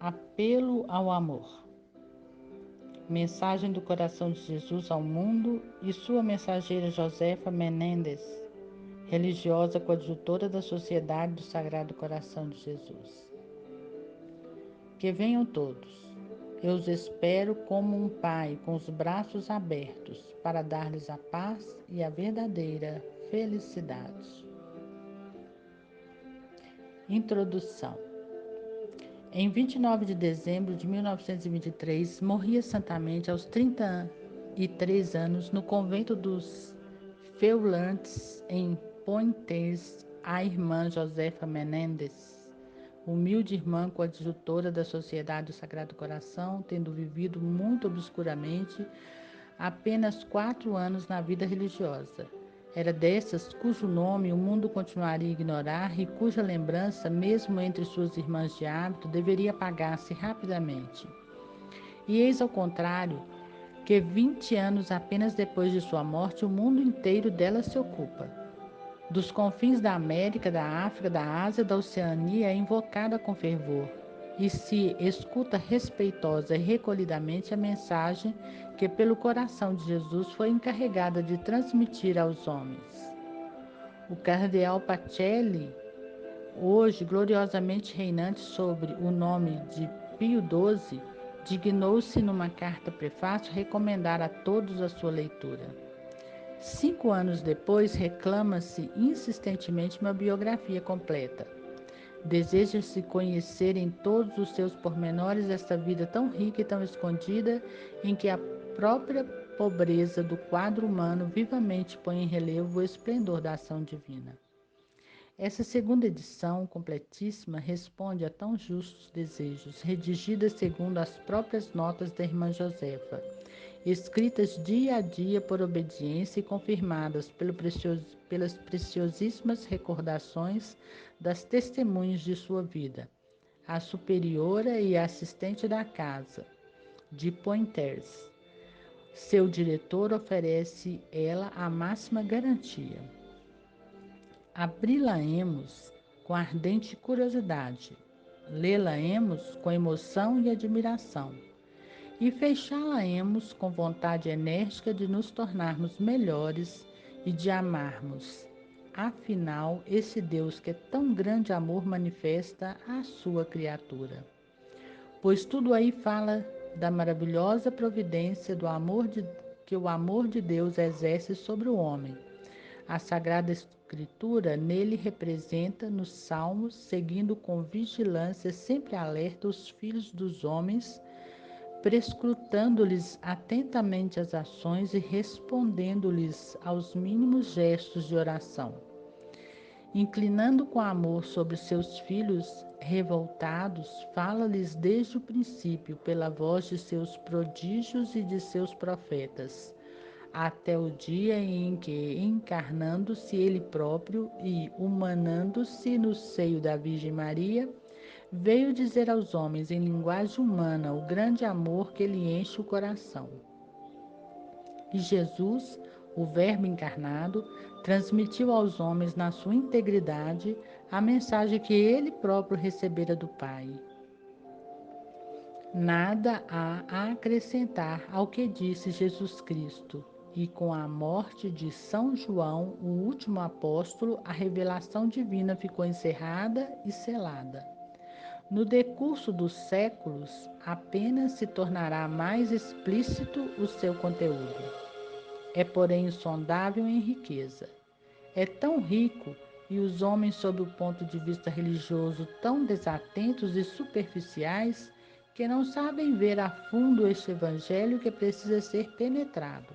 Apelo ao amor. Mensagem do coração de Jesus ao mundo e sua mensageira Josefa Menendez, religiosa coadjutora da Sociedade do Sagrado Coração de Jesus. Que venham todos. Eu os espero como um pai com os braços abertos para dar-lhes a paz e a verdadeira felicidade. Introdução. Em 29 de dezembro de 1923, morria santamente aos 33 anos no convento dos Feulantes, em Poitiers, a irmã Josefa Menendez, humilde irmã coadjutora da Sociedade do Sagrado Coração, tendo vivido muito obscuramente apenas 4 anos na vida religiosa. Era dessas cujo nome o mundo continuaria a ignorar e cuja lembrança, mesmo entre suas irmãs de hábito, deveria apagar-se rapidamente. E eis ao contrário, que 20 anos apenas depois de sua morte, o mundo inteiro dela se ocupa. Dos confins da América, da África, da Ásia, da Oceania, é invocada com fervor, e se escuta respeitosa e recolhidamente a mensagem que pelo coração de Jesus foi encarregada de transmitir aos homens. O cardeal Pacelli, hoje gloriosamente reinante sobre o nome de Pio XII, dignou-se numa carta prefácio recomendar a todos a sua leitura. 5 anos depois, reclama-se insistentemente uma biografia completa. Deseja-se conhecer em todos os seus pormenores esta vida tão rica e tão escondida, em que a própria pobreza do quadro humano vivamente põe em relevo o esplendor da ação divina. Essa segunda edição, completíssima, responde a tão justos desejos, redigida segundo as próprias notas da irmã Josefa, escritas dia a dia por obediência e confirmadas pelas preciosíssimas recordações das testemunhas de sua vida, a superiora e assistente da casa, de Poitiers. Seu diretor oferece ela a máxima garantia. Abri-la-emos com ardente curiosidade, lê-la-emos com emoção e admiração, e fechá-la-emos com vontade enérgica de nos tornarmos melhores e de amarmos, afinal, esse Deus que tão grande amor manifesta à sua criatura. Pois tudo aí fala da maravilhosa providência que o amor de Deus exerce sobre o homem. A Sagrada Escritura nele representa, nos Salmos, seguindo com vigilância sempre alerta os filhos dos homens, prescrutando-lhes atentamente as ações e respondendo-lhes aos mínimos gestos de oração. Inclinando com amor sobre seus filhos revoltados, fala-lhes desde o princípio pela voz de seus prodígios e de seus profetas, até o dia em que, encarnando-se ele próprio e humanando-se no seio da Virgem Maria, veio dizer aos homens em linguagem humana o grande amor que lhe enche o coração. E Jesus, o Verbo encarnado, transmitiu aos homens na sua integridade a mensagem que ele próprio recebera do Pai. Nada há a acrescentar ao que disse Jesus Cristo, e com a morte de São João, o último apóstolo, a revelação divina ficou encerrada e selada. No decurso dos séculos, apenas se tornará mais explícito o seu conteúdo. É, porém, insondável em riqueza. É tão rico e os homens, sob o ponto de vista religioso, tão desatentos e superficiais que não sabem ver a fundo este evangelho que precisa ser penetrado.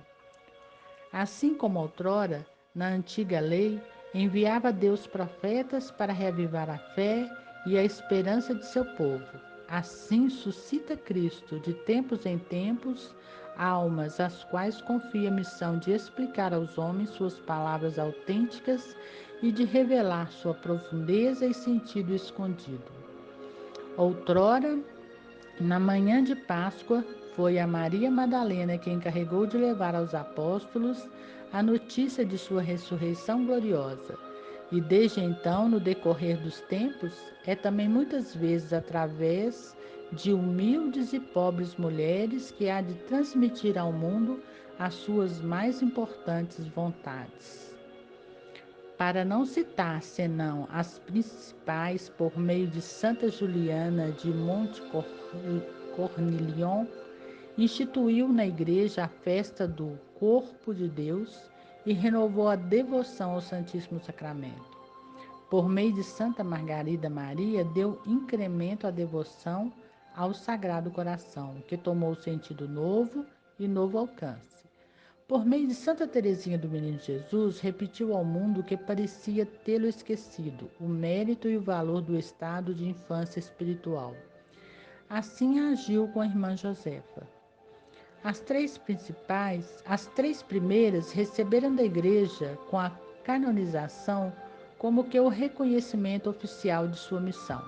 Assim como outrora, na antiga lei, enviava Deus profetas para reavivar a fé e a esperança de seu povo. Assim suscita Cristo, de tempos em tempos, almas às quais confia a missão de explicar aos homens suas palavras autênticas e de revelar sua profundeza e sentido escondido. Outrora, na manhã de Páscoa, foi a Maria Madalena quem encarregou de levar aos apóstolos a notícia de sua ressurreição gloriosa. E desde então, no decorrer dos tempos, é também muitas vezes através de humildes e pobres mulheres que há de transmitir ao mundo as suas mais importantes vontades. Para não citar senão as principais por meio de Santa Juliana de Monte Cornilion, instituiu na igreja a festa do Corpo de Deus e renovou a devoção ao Santíssimo Sacramento. Por meio de Santa Margarida Maria, deu incremento à devoção ao Sagrado Coração, que tomou sentido novo e novo alcance. Por meio de Santa Teresinha do Menino Jesus, repetiu ao mundo que parecia tê-lo esquecido, o mérito e o valor do estado de infância espiritual. Assim agiu com a irmã Josefa. As três primeiras receberam da igreja com a canonização como que o reconhecimento oficial de sua missão.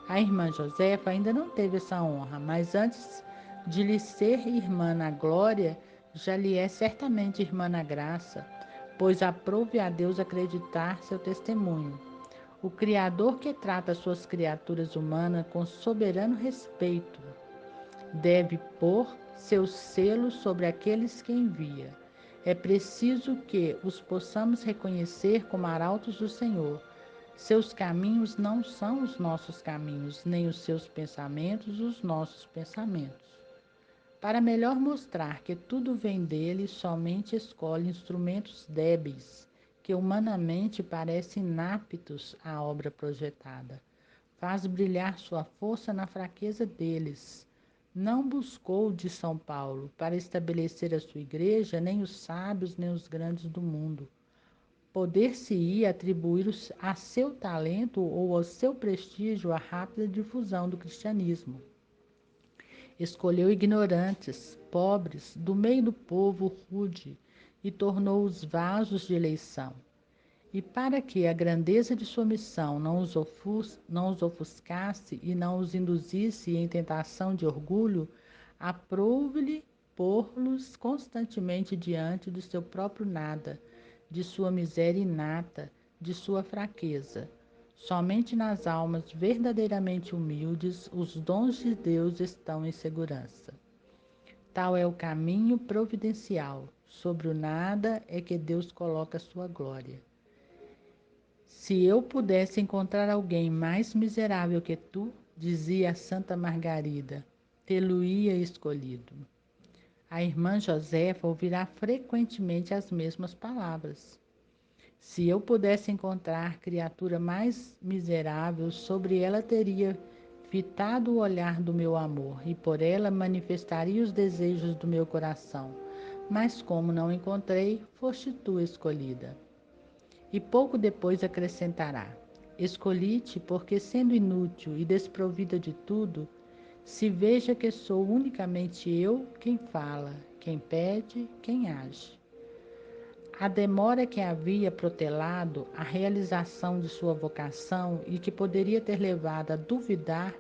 A irmã Josefa ainda não teve essa honra, mas antes de lhe ser irmã na glória, já lhe é certamente irmã na graça, pois aprove a Deus acreditar seu testemunho. O Criador que trata suas criaturas humanas com soberano respeito deve pôr seu selo sobre aqueles que envia. É preciso que os possamos reconhecer como arautos do Senhor. Seus caminhos não são os nossos caminhos, nem os seus pensamentos os nossos pensamentos. Para melhor mostrar que tudo vem dele, somente escolhe instrumentos débeis, que humanamente parecem inaptos à obra projetada. Faz brilhar sua força na fraqueza deles. Não buscou de São Paulo para estabelecer a sua igreja nem os sábios nem os grandes do mundo. Poder-se-ia atribuir a seu talento ou ao seu prestígio a rápida difusão do cristianismo. Escolheu ignorantes, pobres, do meio do povo rude, e tornou-os vasos de eleição. E para que a grandeza de sua missão não os ofuscasse e não os induzisse em tentação de orgulho, aprouve-lhe pôr-los constantemente diante do seu próprio nada, de sua miséria inata, de sua fraqueza. Somente nas almas verdadeiramente humildes os dons de Deus estão em segurança. Tal é o caminho providencial. Sobre o nada é que Deus coloca sua glória. Se eu pudesse encontrar alguém mais miserável que tu, dizia a Santa Margarida, tê-lo-ia escolhido. A irmã Josefa ouvirá frequentemente as mesmas palavras. Se eu pudesse encontrar criatura mais miserável, sobre ela teria fitado o olhar do meu amor e por ela manifestaria os desejos do meu coração. Mas como não encontrei, foste tu escolhida. E pouco depois acrescentará: escolhi-te porque, sendo inútil e desprovida de tudo, se veja que sou unicamente eu quem fala, quem pede, quem age. A demora que havia protelado a realização de sua vocação e que poderia ter levado a duvidar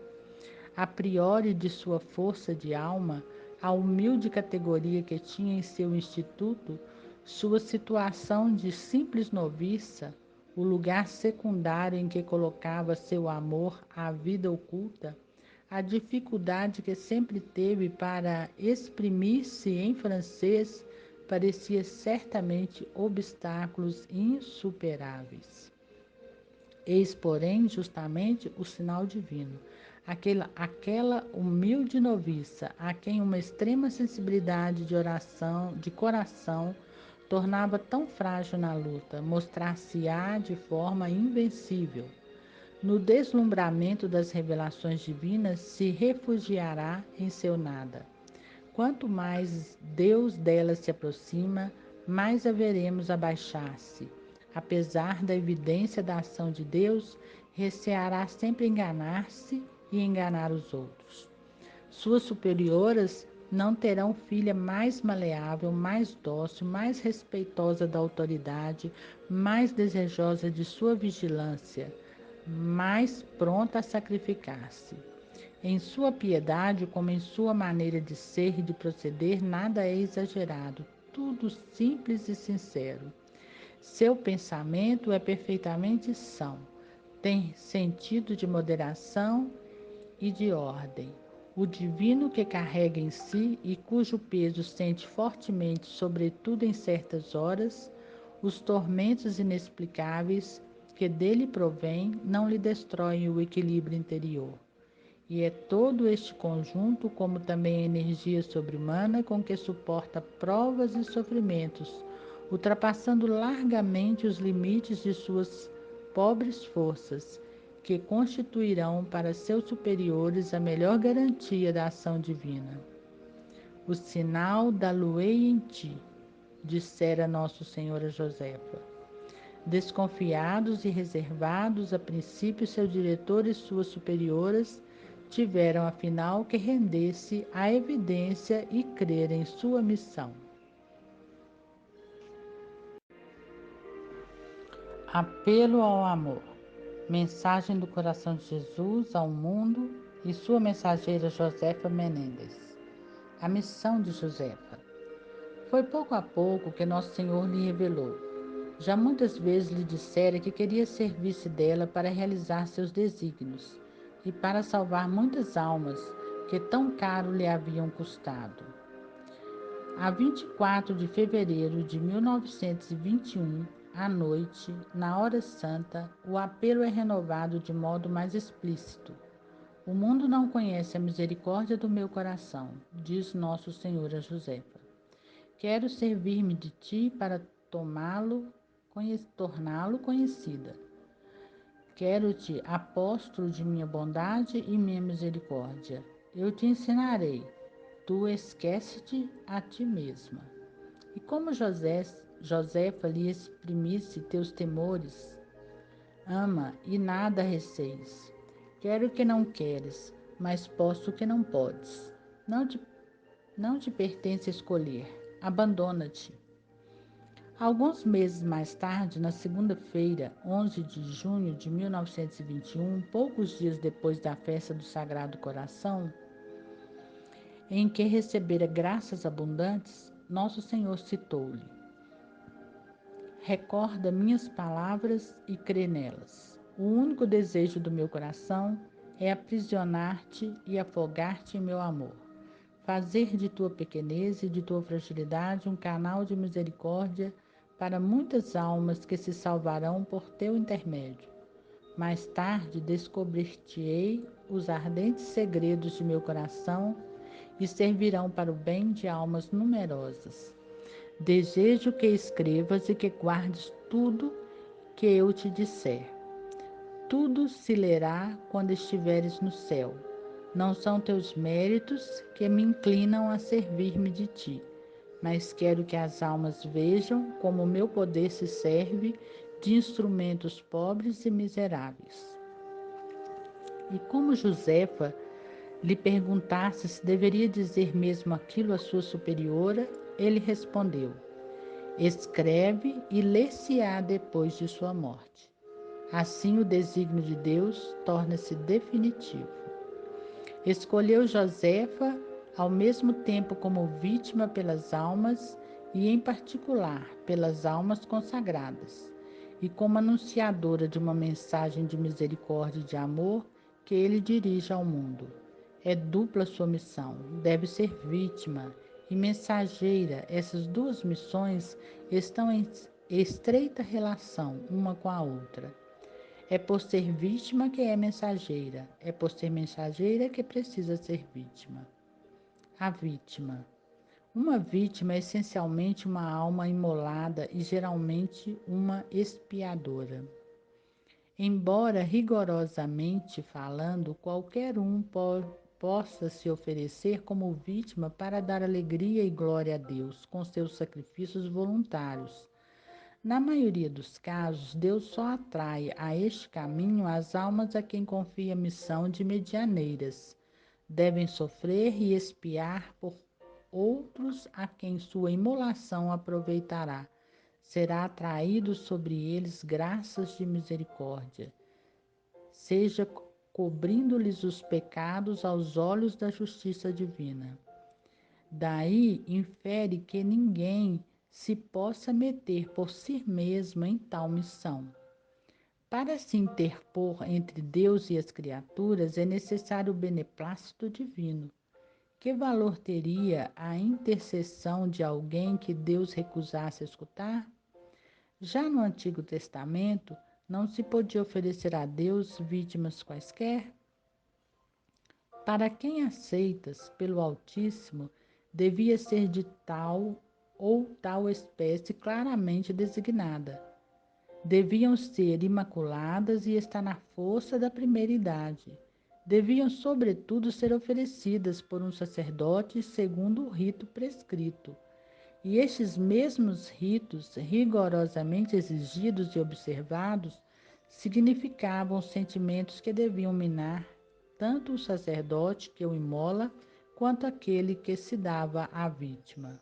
a priori de sua força de alma, a humilde categoria que tinha em seu instituto, sua situação de simples noviça, o lugar secundário em que colocava seu amor à vida oculta, a dificuldade que sempre teve para exprimir-se em francês, parecia certamente obstáculos insuperáveis. Eis, porém, justamente o sinal divino. Aquela humilde noviça, a quem uma extrema sensibilidade de oração, de coração, tornava tão frágil na luta, mostrar-se-á de forma invencível. No deslumbramento das revelações divinas, se refugiará em seu nada. Quanto mais Deus dela se aproxima, mais a veremos abaixar-se. Apesar da evidência da ação de Deus, receará sempre enganar-se e enganar os outros. Suas superioras não terão filha mais maleável, mais dócil, mais respeitosa da autoridade, mais desejosa de sua vigilância, mais pronta a sacrificar-se. Em sua piedade, como em sua maneira de ser e de proceder, nada é exagerado, tudo simples e sincero. Seu pensamento é perfeitamente são, tem sentido de moderação e de ordem. O divino que carrega em si e cujo peso sente fortemente, sobretudo em certas horas, os tormentos inexplicáveis que dele provêm não lhe destroem o equilíbrio interior. E é todo este conjunto, como também a energia sobre-humana com que suporta provas e sofrimentos, ultrapassando largamente os limites de suas pobres forças, que constituirão para seus superiores a melhor garantia da ação divina. O sinal da luei em ti, dissera Nosso Senhor a Josefa. Desconfiados e reservados, a princípio seu diretor e suas superioras tiveram afinal que render-se à evidência e crer em sua missão. Apelo ao amor. Mensagem do coração de Jesus ao mundo e sua mensageira Josefa Menendez. A missão de Josefa. Foi pouco a pouco que Nosso Senhor lhe revelou. Já muitas vezes lhe dissera que queria servir-se dela para realizar seus desígnios e para salvar muitas almas que tão caro lhe haviam custado. A 24 de fevereiro de 1921, à noite, na hora santa, o apelo é renovado de modo mais explícito. O mundo não conhece a misericórdia do meu coração, diz Nosso Senhor a Josefa. Quero servir-me de ti para torná-lo conhecida. Quero-te apóstolo de minha bondade e minha misericórdia. Eu te ensinarei. Tu esquece-te a ti mesma. E como Josefa lhe exprimisse teus temores, ama e nada receis. Quero que não queres, mas posso que não podes. Não te pertence escolher. Abandona-te. Alguns meses mais tarde, na segunda-feira, 11 de junho de 1921, poucos dias depois da festa do Sagrado Coração, em que recebera graças abundantes, Nosso Senhor citou-lhe: recorda minhas palavras e crê nelas. O único desejo do meu coração é aprisionar-te e afogar-te em meu amor. Fazer de tua pequenez e de tua fragilidade um canal de misericórdia para muitas almas que se salvarão por teu intermédio. Mais tarde descobrir-te-ei os ardentes segredos de meu coração e servirão para o bem de almas numerosas. Desejo que escrevas e que guardes tudo que eu te disser. Tudo se lerá quando estiveres no céu. Não são teus méritos que me inclinam a servir-me de ti, mas quero que as almas vejam como o meu poder se serve de instrumentos pobres e miseráveis. E como Josefa lhe perguntasse se deveria dizer mesmo aquilo à sua superiora, ele respondeu: escreve e lê-se-á depois de sua morte. Assim o desígnio de Deus torna-se definitivo. Escolheu Josefa ao mesmo tempo como vítima pelas almas e, em particular, pelas almas consagradas, e como anunciadora de uma mensagem de misericórdia e de amor que ele dirige ao mundo. É dupla sua missão, deve ser vítima e mensageira. Essas duas missões estão em estreita relação uma com a outra. É por ser vítima que é mensageira, é por ser mensageira que precisa ser vítima. A vítima. Uma vítima é essencialmente uma alma imolada e geralmente uma expiadora. Embora rigorosamente falando, qualquer um possa se oferecer como vítima para dar alegria e glória a Deus com seus sacrifícios voluntários. Na maioria dos casos, Deus só atrai a este caminho as almas a quem confia a missão de medianeiras. Devem sofrer e expiar por outros a quem sua imolação aproveitará. Será atraído sobre eles graças de misericórdia, seja cobrindo-lhes os pecados aos olhos da justiça divina. Daí infere que ninguém se possa meter por si mesmo em tal missão. Para se interpor entre Deus e as criaturas é necessário o beneplácito divino. Que valor teria a intercessão de alguém que Deus recusasse escutar? Já no Antigo Testamento, não se podia oferecer a Deus vítimas quaisquer? Para quem aceitas pelo Altíssimo, devia ser de tal ou tal espécie claramente designada. Deviam ser imaculadas e estar na força da primeira idade. Deviam, sobretudo, ser oferecidas por um sacerdote segundo o rito prescrito. E estes mesmos ritos, rigorosamente exigidos e observados, significavam sentimentos que deviam minar tanto o sacerdote que o imola, quanto aquele que se dava à vítima.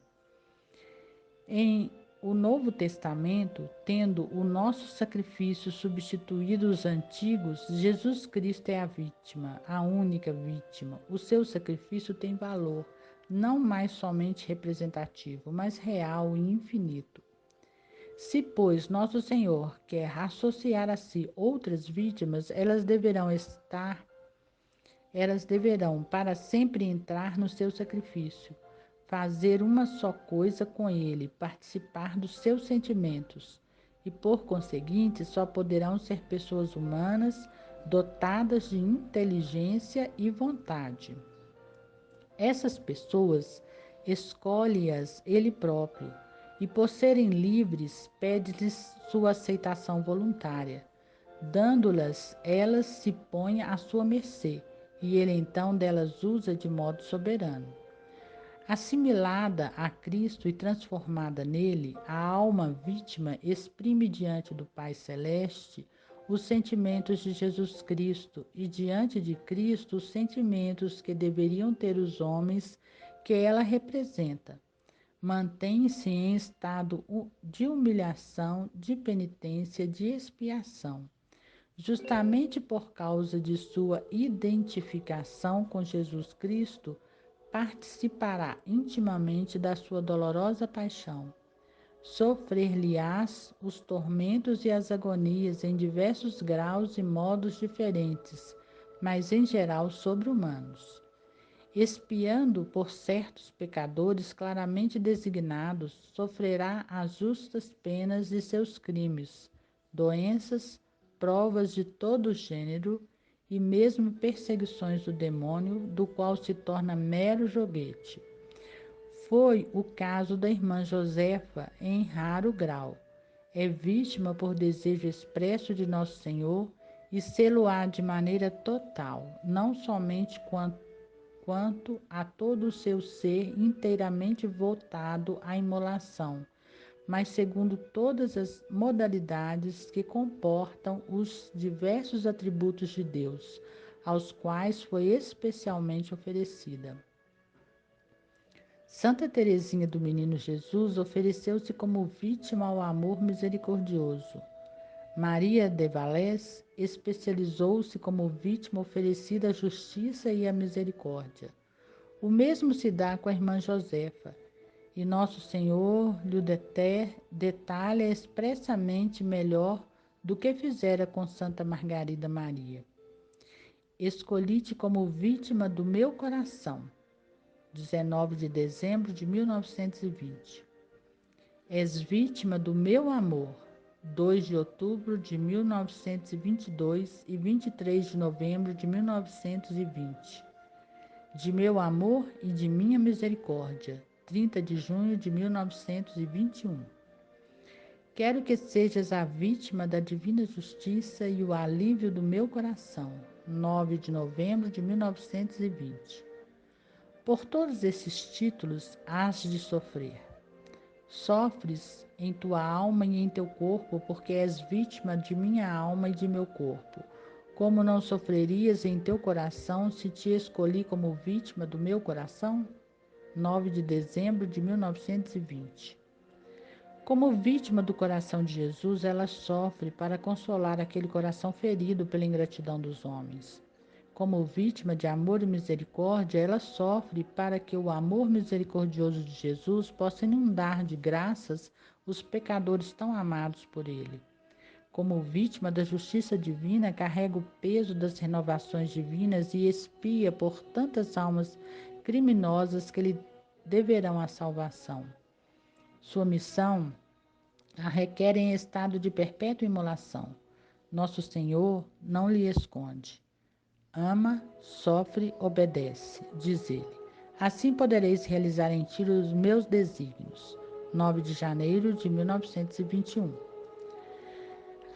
Em o Novo Testamento, tendo o nosso sacrifício substituído os antigos, Jesus Cristo é a vítima, a única vítima. O seu sacrifício tem valor, não mais somente representativo, mas real e infinito. Se, pois, nosso Senhor quer associar a si outras vítimas, elas deverão para sempre entrar no seu sacrifício, fazer uma só coisa com ele, participar dos seus sentimentos, e por conseguinte só poderão ser pessoas humanas dotadas de inteligência e vontade. Essas pessoas escolhe-as ele próprio, e por serem livres, pede-lhes sua aceitação voluntária. Dando-las, elas se põem à sua mercê, e ele então delas usa de modo soberano. Assimilada a Cristo e transformada nele, a alma vítima exprime diante do Pai Celeste os sentimentos de Jesus Cristo e diante de Cristo os sentimentos que deveriam ter os homens que ela representa. Mantém-se em estado de humilhação, de penitência, de expiação. Justamente por causa de sua identificação com Jesus Cristo, participará intimamente da sua dolorosa paixão. Sofrer-lhe-ás os tormentos e as agonias em diversos graus e modos diferentes, mas em geral sobre-humanos. Expiando por certos pecadores claramente designados, sofrerá as justas penas de seus crimes, doenças, provas de todo gênero e mesmo perseguições do demônio, do qual se torna mero joguete. Foi o caso da irmã Josefa em raro grau. É vítima por desejo expresso de Nosso Senhor e sê-lo-á de maneira total, não somente quanto a todo o seu ser inteiramente voltado à imolação, mas segundo todas as modalidades que comportam os diversos atributos de Deus, aos quais foi especialmente oferecida. Santa Teresinha do Menino Jesus ofereceu-se como vítima ao amor misericordioso. Maria de Valés especializou-se como vítima oferecida à justiça e à misericórdia. O mesmo se dá com a irmã Josefa, e Nosso Senhor lhe detalha expressamente melhor do que fizera com Santa Margarida Maria. Escolhi-te como vítima do meu coração. 19 de dezembro de 1920. És vítima do meu amor. 2 de outubro de 1922 e 23 de novembro de 1920. De meu amor e de minha misericórdia. 30 de junho de 1921. Quero que sejas a vítima da divina justiça e o alívio do meu coração. 9 de novembro de 1920. Por todos esses títulos hás de sofrer. Sofres em tua alma e em teu corpo, porque és vítima de minha alma e de meu corpo. Como não sofrerias em teu coração se te escolhi como vítima do meu coração? 9 de dezembro de 1920. Como vítima do coração de Jesus, ela sofre para consolar aquele coração ferido pela ingratidão dos homens. Como vítima de amor e misericórdia, ela sofre para que o amor misericordioso de Jesus possa inundar de graças os pecadores tão amados por ele. como vítima da justiça divina, carrega o peso das renovações divinas e expia por tantas almas criminosas que lhe deverão a salvação. Sua missão a requer em estado de perpétua imolação. Nosso Senhor não lhe esconde. Ama, sofre, obedece, diz ele. Assim podereis realizar em ti os meus desígnios. 9 de janeiro de 1921.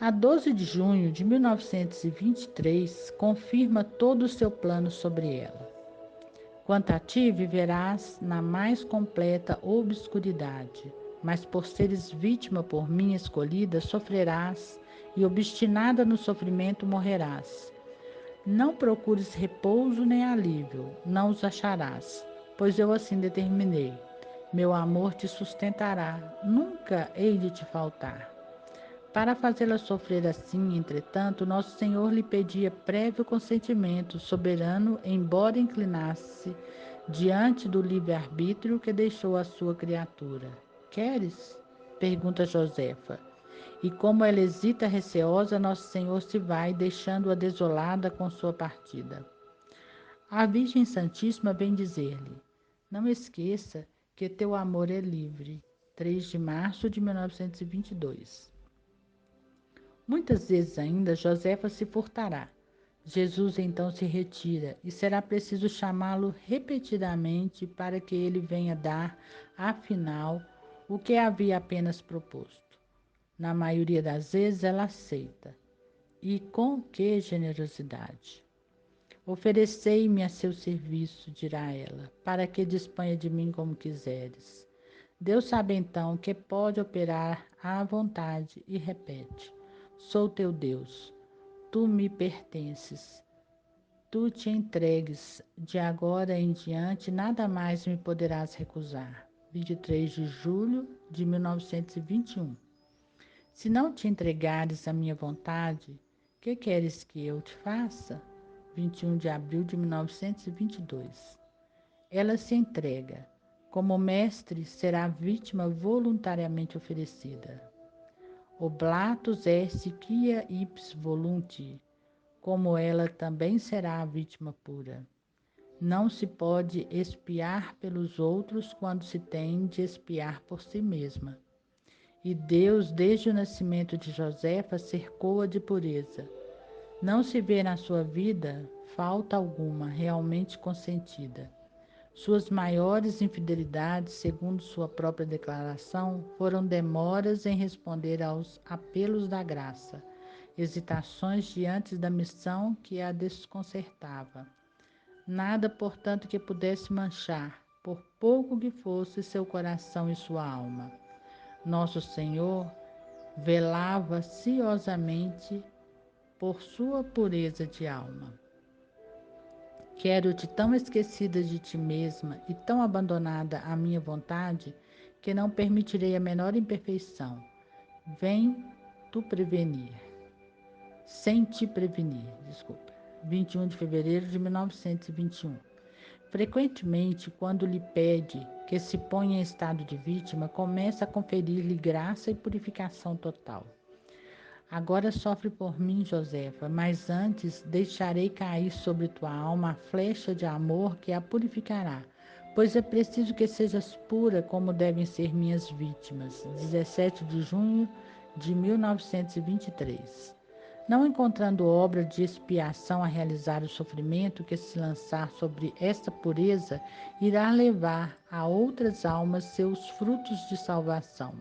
A 12 de junho de 1923, confirma todo o seu plano sobre ela. Quanto a ti, viverás na mais completa obscuridade, mas por seres vítima por mim escolhida, sofrerás e, obstinada no sofrimento, morrerás. Não procures repouso nem alívio, não os acharás, pois eu assim determinei. Meu amor te sustentará, nunca hei de te faltar. Para fazê-la sofrer assim, entretanto, nosso Senhor lhe pedia prévio consentimento soberano, embora inclinasse diante do livre-arbítrio que deixou a sua criatura. Queres? Pergunta Josefa. E como ela hesita receosa, nosso Senhor se vai, deixando-a desolada com sua partida. A Virgem Santíssima vem dizer-lhe: não esqueça que teu amor é livre. 3 de março de 1922. Muitas vezes ainda Josefa se furtará. Jesus então se retira e será preciso chamá-lo repetidamente para que ele venha dar, afinal, o que havia apenas proposto. Na maioria das vezes ela aceita. E com que generosidade! Oferecei-me a seu serviço, dirá ela, para que disponha de mim como quiseres. Deus sabe então que pode operar à vontade e repete: sou teu Deus, tu me pertences, tu te entregues, de agora em diante nada mais me poderás recusar. 23 de julho de 1921. Se não te entregares à minha vontade, que queres que eu te faça? 21 de abril de 1922. Ela se entrega. Como mestre, será vítima voluntariamente oferecida. Oblatus est quia ipse volunti, como ela também será a vítima pura. Não se pode expiar pelos outros quando se tem de expiar por si mesma. E Deus, desde o nascimento de Josefa, cercou-a de pureza. Não se vê na sua vida falta alguma realmente consentida. Suas maiores infidelidades, segundo sua própria declaração, foram demoras em responder aos apelos da graça, hesitações diante da missão que a desconcertava. Nada, portanto, que pudesse manchar, por pouco que fosse, seu coração e sua alma. Nosso Senhor velava ciosamente por sua pureza de alma. Quero-te tão esquecida de ti mesma e tão abandonada à minha vontade, que não permitirei a menor imperfeição. Vem tu prevenir. Sem te prevenir, desculpa. 21 de fevereiro de 1921. Frequentemente, quando lhe pede que se ponha em estado de vítima, começa a conferir-lhe graça e purificação total. Agora sofre por mim, Josefa, mas antes deixarei cair sobre tua alma a flecha de amor que a purificará, pois é preciso que sejas pura como devem ser minhas vítimas. 17 de junho de 1923. Não encontrando obra de expiação a realizar o sofrimento que se lançar sobre esta pureza, irá levar a outras almas seus frutos de salvação.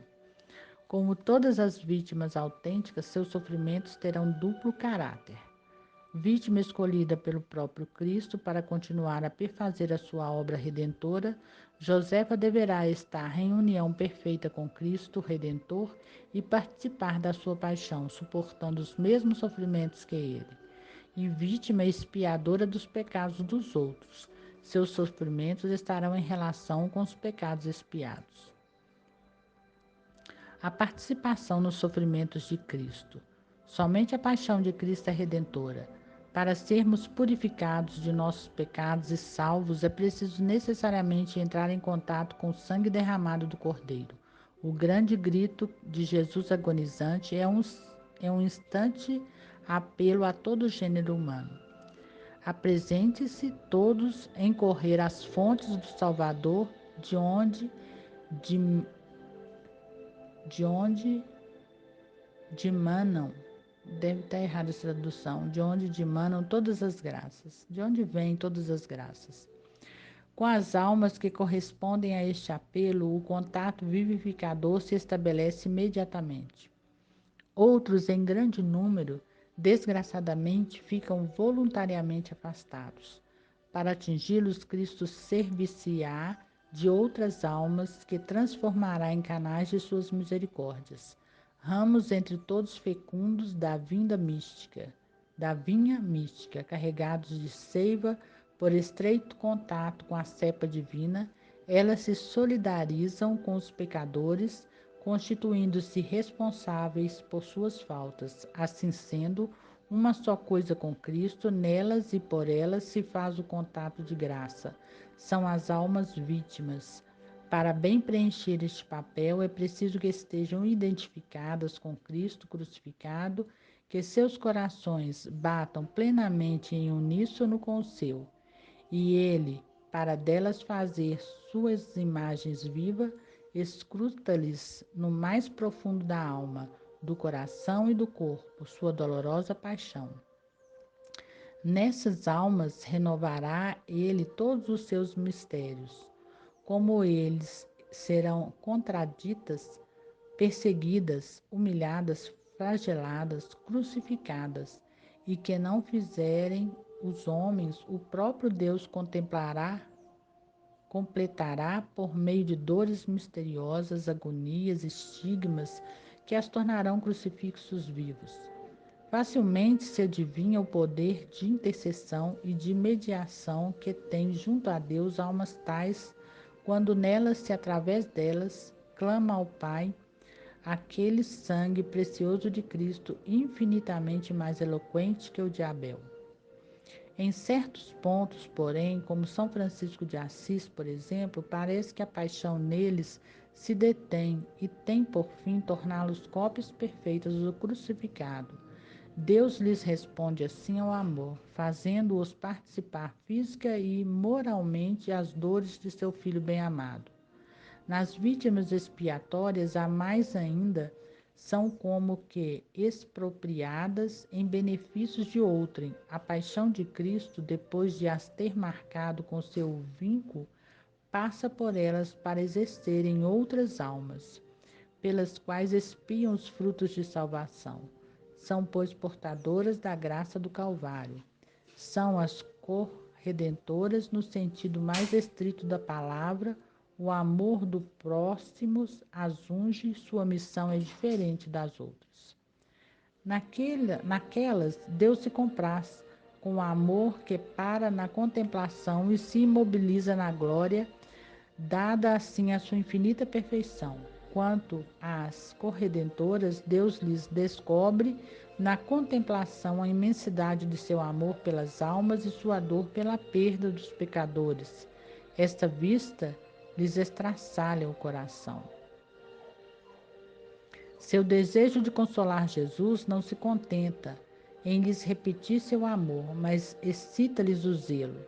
Como todas as vítimas autênticas, seus sofrimentos terão duplo caráter. Vítima escolhida pelo próprio Cristo para continuar a perfazer a sua obra redentora, Josefa deverá estar em união perfeita com Cristo Redentor e participar da sua paixão, suportando os mesmos sofrimentos que ele. E vítima expiadora dos pecados dos outros, seus sofrimentos estarão em relação com os pecados expiados. A participação nos sofrimentos de Cristo. Somente a paixão de Cristo é redentora. Para sermos purificados de nossos pecados e salvos, é preciso necessariamente entrar em contato com o sangue derramado do Cordeiro. O grande grito de Jesus agonizante é um instante apelo a todo o gênero humano. Apresente-se todos em correr às fontes do Salvador, de onde dimanam, deve estar errada essa tradução, de onde dimanam todas as graças, de onde vêm todas as graças. Com as almas que correspondem a este apelo, o contato vivificador se estabelece imediatamente. Outros, em grande número, desgraçadamente, ficam voluntariamente afastados. Para atingi-los, Cristo servir-se-á de outras almas que transformará em canais de suas misericórdias, ramos entre todos fecundos da vinha mística, carregados de seiva por estreito contato com a cepa divina, elas se solidarizam com os pecadores, constituindo-se responsáveis por suas faltas. Assim sendo, uma só coisa com Cristo, nelas e por elas se faz o contato de graça. São as almas vítimas. Para bem preencher este papel, é preciso que estejam identificadas com Cristo crucificado, que seus corações batam plenamente em uníssono com o seu, e ele, para delas fazer suas imagens vivas, escruta-lhes no mais profundo da alma, do coração e do corpo, sua dolorosa paixão. Nessas almas renovará ele todos os seus mistérios. Como eles serão contraditas, perseguidas, humilhadas, flageladas, crucificadas, e que não fizerem os homens, o próprio Deus completará por meio de dores misteriosas, agonias, estigmas, que as tornarão crucifixos vivos. Facilmente se adivinha o poder de intercessão e de mediação que tem junto a Deus almas tais, quando nelas se através delas clama ao Pai aquele sangue precioso de Cristo, infinitamente mais eloquente que o de Abel. Em certos pontos, porém, como São Francisco de Assis, por exemplo, parece que a paixão neles se detém e tem por fim torná-los cópias perfeitas do crucificado. Deus lhes responde assim ao amor, fazendo-os participar física e moralmente as dores de seu Filho bem-amado. Nas vítimas expiatórias, há mais ainda, são como que expropriadas em benefícios de outrem. A paixão de Cristo, depois de as ter marcado com seu vínculo, passa por elas para exercerem outras almas, pelas quais expiam os frutos de salvação. São, pois, portadoras da graça do Calvário. São as corredentoras no sentido mais estrito da palavra. O amor do próximo as unge, sua missão é diferente das outras. Naquelas, Deus se compraz com o amor que para na contemplação e se imobiliza na glória, dada assim a sua infinita perfeição. Quanto às corredentoras, Deus lhes descobre na contemplação a imensidade de seu amor pelas almas e sua dor pela perda dos pecadores. Esta vista lhes estraçalha o coração. Seu desejo de consolar Jesus não se contenta em lhes repetir seu amor, mas excita-lhes o zelo.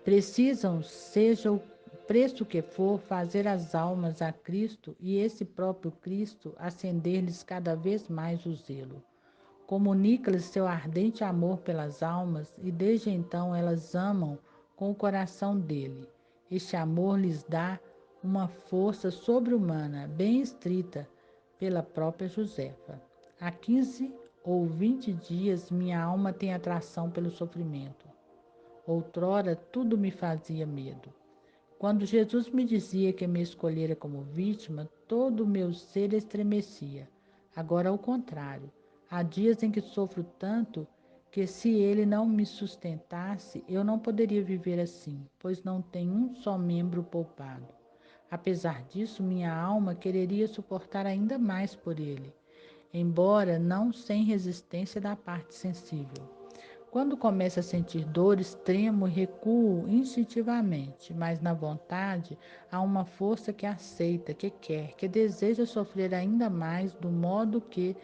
Precisam, seja o preço que for, fazer as almas a Cristo e esse próprio Cristo acender-lhes cada vez mais o zelo. Comunica-lhes seu ardente amor pelas almas e desde então elas amam com o coração dele. Este amor lhes dá uma força sobre-humana, bem estrita pela própria Josefa. Há 15 ou 20 dias minha alma tem atração pelo sofrimento. Outrora tudo me fazia medo. Quando Jesus me dizia que me escolhera como vítima, todo o meu ser estremecia. Agora, ao contrário, há dias em que sofro tanto que, se ele não me sustentasse, eu não poderia viver assim, pois não tenho um só membro poupado. Apesar disso, minha alma quereria suportar ainda mais por ele, embora não sem resistência da parte sensível. Quando começo a sentir dores, tremo e recuo instintivamente, mas na vontade há uma força que aceita, que quer, que deseja sofrer ainda mais, do modo que,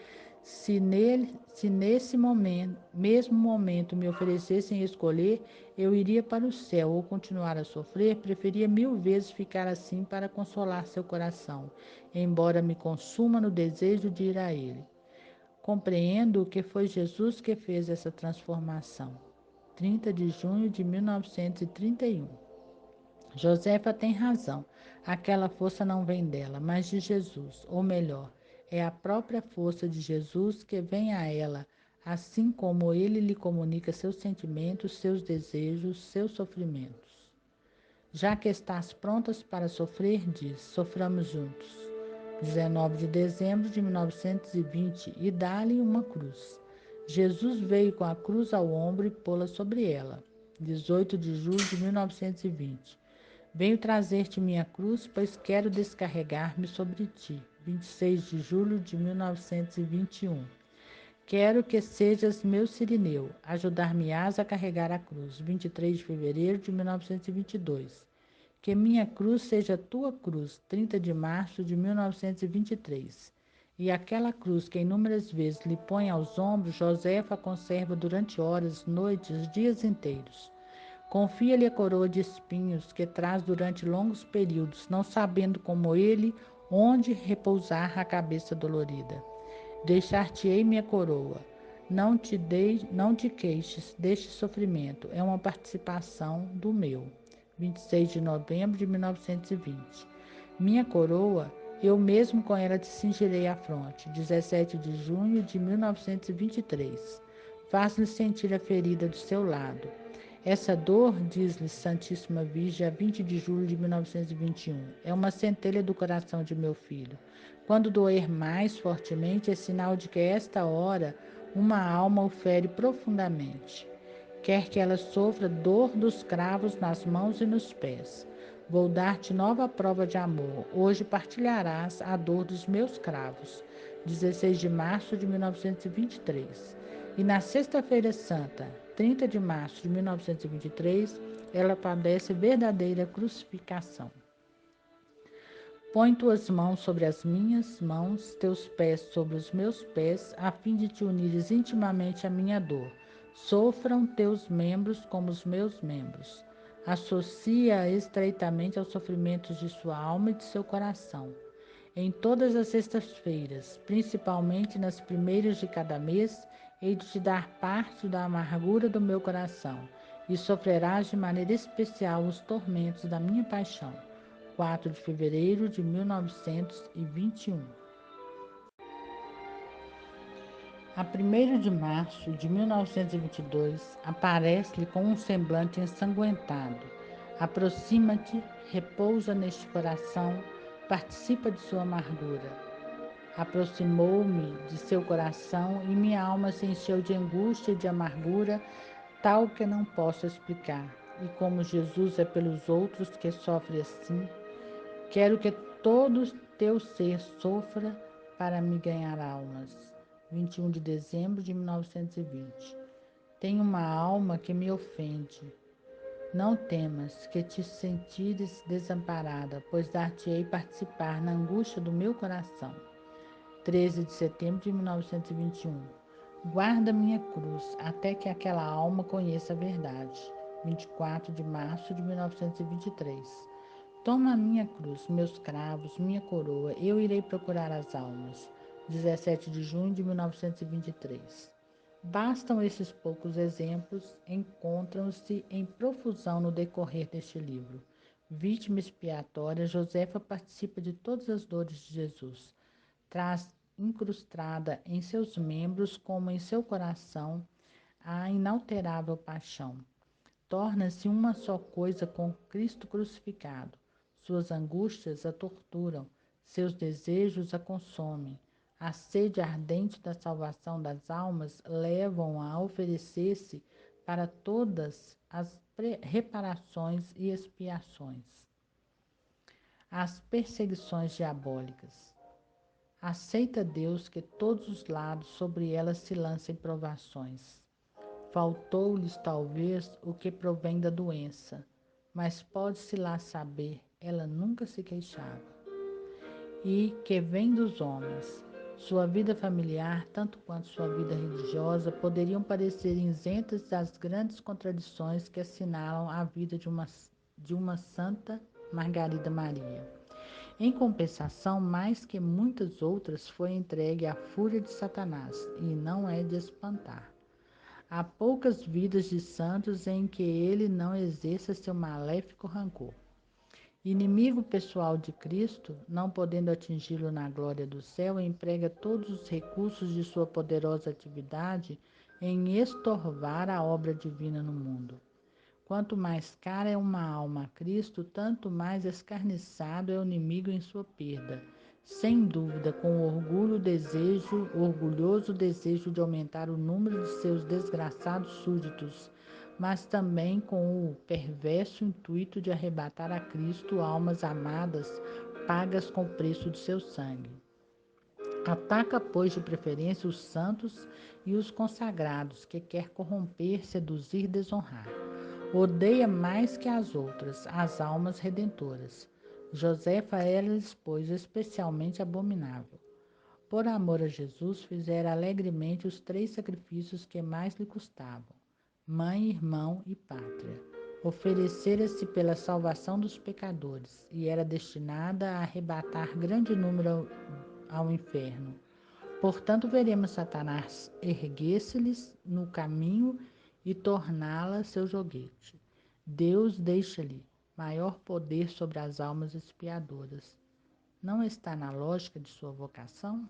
Se nesse mesmo momento me oferecessem escolher, eu iria para o céu ou continuar a sofrer, preferia 1000 vezes ficar assim para consolar seu coração, embora me consuma no desejo de ir a ele. Compreendo que foi Jesus que fez essa transformação. 30 de junho de 1931. Josefa tem razão. Aquela força não vem dela, mas de Jesus, ou melhor, é a própria força de Jesus que vem a ela, assim como ele lhe comunica seus sentimentos, seus desejos, seus sofrimentos. Já que estás prontas para sofrer, diz, soframos juntos. 19 de dezembro de 1920, e dá-lhe uma cruz. Jesus veio com a cruz ao ombro e pô-la sobre ela. 18 de julho de 1920. Venho trazer-te minha cruz, pois quero descarregar-me sobre ti. 26 de julho de 1921. Quero que sejas meu sirineu, ajudar-me-ás a carregar a cruz. 23 de fevereiro de 1922. Que minha cruz seja tua cruz. 30 de março de 1923. E aquela cruz que inúmeras vezes lhe põe aos ombros, Josefa conserva durante horas, noites, dias inteiros. Confia-lhe a coroa de espinhos que traz durante longos períodos, não sabendo como ele onde repousar a cabeça dolorida. Deixar-te-ei minha coroa. Não te queixes deste sofrimento. É uma participação do meu. 26 de novembro de 1920. Minha coroa, eu mesmo com ela te cingirei a fronte. 17 de junho de 1923. Faz-lhe sentir a ferida do seu lado. Essa dor, diz-lhe Santíssima Virgem, a 20 de julho de 1921, é uma centelha do coração de meu filho. Quando doer mais fortemente, é sinal de que esta hora uma alma o fere profundamente. Quer que ela sofra dor dos cravos nas mãos e nos pés. Vou dar-te nova prova de amor. Hoje partilharás a dor dos meus cravos. 16 de março de 1923. E na Sexta-feira Santa, 30 de março de 1923, ela padece verdadeira crucificação. Põe tuas mãos sobre as minhas mãos, teus pés sobre os meus pés, a fim de te unires intimamente à minha dor. Sofram teus membros como os meus membros. Associa estreitamente aos sofrimentos de sua alma e de seu coração. Em todas as sextas-feiras, principalmente nas primeiras de cada mês, hei de te dar parte da amargura do meu coração, e sofrerás de maneira especial os tormentos da minha paixão. 4 de fevereiro de 1921. A 1º de março de 1922, aparece-lhe com um semblante ensanguentado. Aproxima-te, repousa neste coração, participa de sua amargura. Aproximou-me de seu coração e minha alma se encheu de angústia e de amargura, tal que não posso explicar. E como Jesus é pelos outros que sofre assim, quero que todo teu ser sofra para me ganhar almas. 21 de dezembro de 1920. Tenho uma alma que me ofende. Não temas que te sentires desamparada, pois dar-te-ei participar na angústia do meu coração. 13 de setembro de 1921. Guarda minha cruz até que aquela alma conheça a verdade. 24 de março de 1923. Toma a minha cruz, meus cravos, minha coroa, eu irei procurar as almas. 17 de junho de 1923. Bastam esses poucos exemplos, encontram-se em profusão no decorrer deste livro. Vítima expiatória, Josefa participa de todas as dores de Jesus. Traz incrustada em seus membros como em seu coração a inalterável paixão. Torna-se uma só coisa com Cristo crucificado. Suas angústias a torturam, seus desejos a consomem. A sede ardente da salvação das almas levam-a a oferecer-se para todas as reparações e expiações. As perseguições diabólicas. Aceita Deus que todos os lados sobre ela se lancem provações. Faltou-lhes talvez o que provém da doença, mas pode-se lá saber, ela nunca se queixava. E que vem dos homens, Sua vida familiar, tanto quanto sua vida religiosa, poderiam parecer isentas das grandes contradições que assinalam a vida de uma Santa Margarida Maria. Em compensação, mais que muitas outras, foi entregue à fúria de Satanás, e não é de espantar. Há poucas vidas de santos em que ele não exerça seu maléfico rancor. Inimigo pessoal de Cristo, não podendo atingi-lo na glória do céu, emprega todos os recursos de sua poderosa atividade em estorvar a obra divina no mundo. Quanto mais cara é uma alma a Cristo, tanto mais escarniçado é o inimigo em sua perda. Sem dúvida, com orgulhoso desejo de aumentar o número de seus desgraçados súditos, mas também com o perverso intuito de arrebatar a Cristo almas amadas, pagas com o preço de seu sangue. Ataca, pois, de preferência os santos e os consagrados, que quer corromper, seduzir, desonrar. Odeia mais que as outras as almas redentoras. Josefa era-lhes, pois, especialmente abominável. Por amor a Jesus, fizera alegremente os 3 sacrifícios que mais lhe custavam: mãe, irmão e pátria. Oferecera-se pela salvação dos pecadores e era destinada a arrebatar grande número ao inferno. Portanto, veremos Satanás erguer-se-lhes no caminho e torná-la seu joguete. Deus deixa-lhe maior poder sobre as almas expiadoras. Não está na lógica de sua vocação?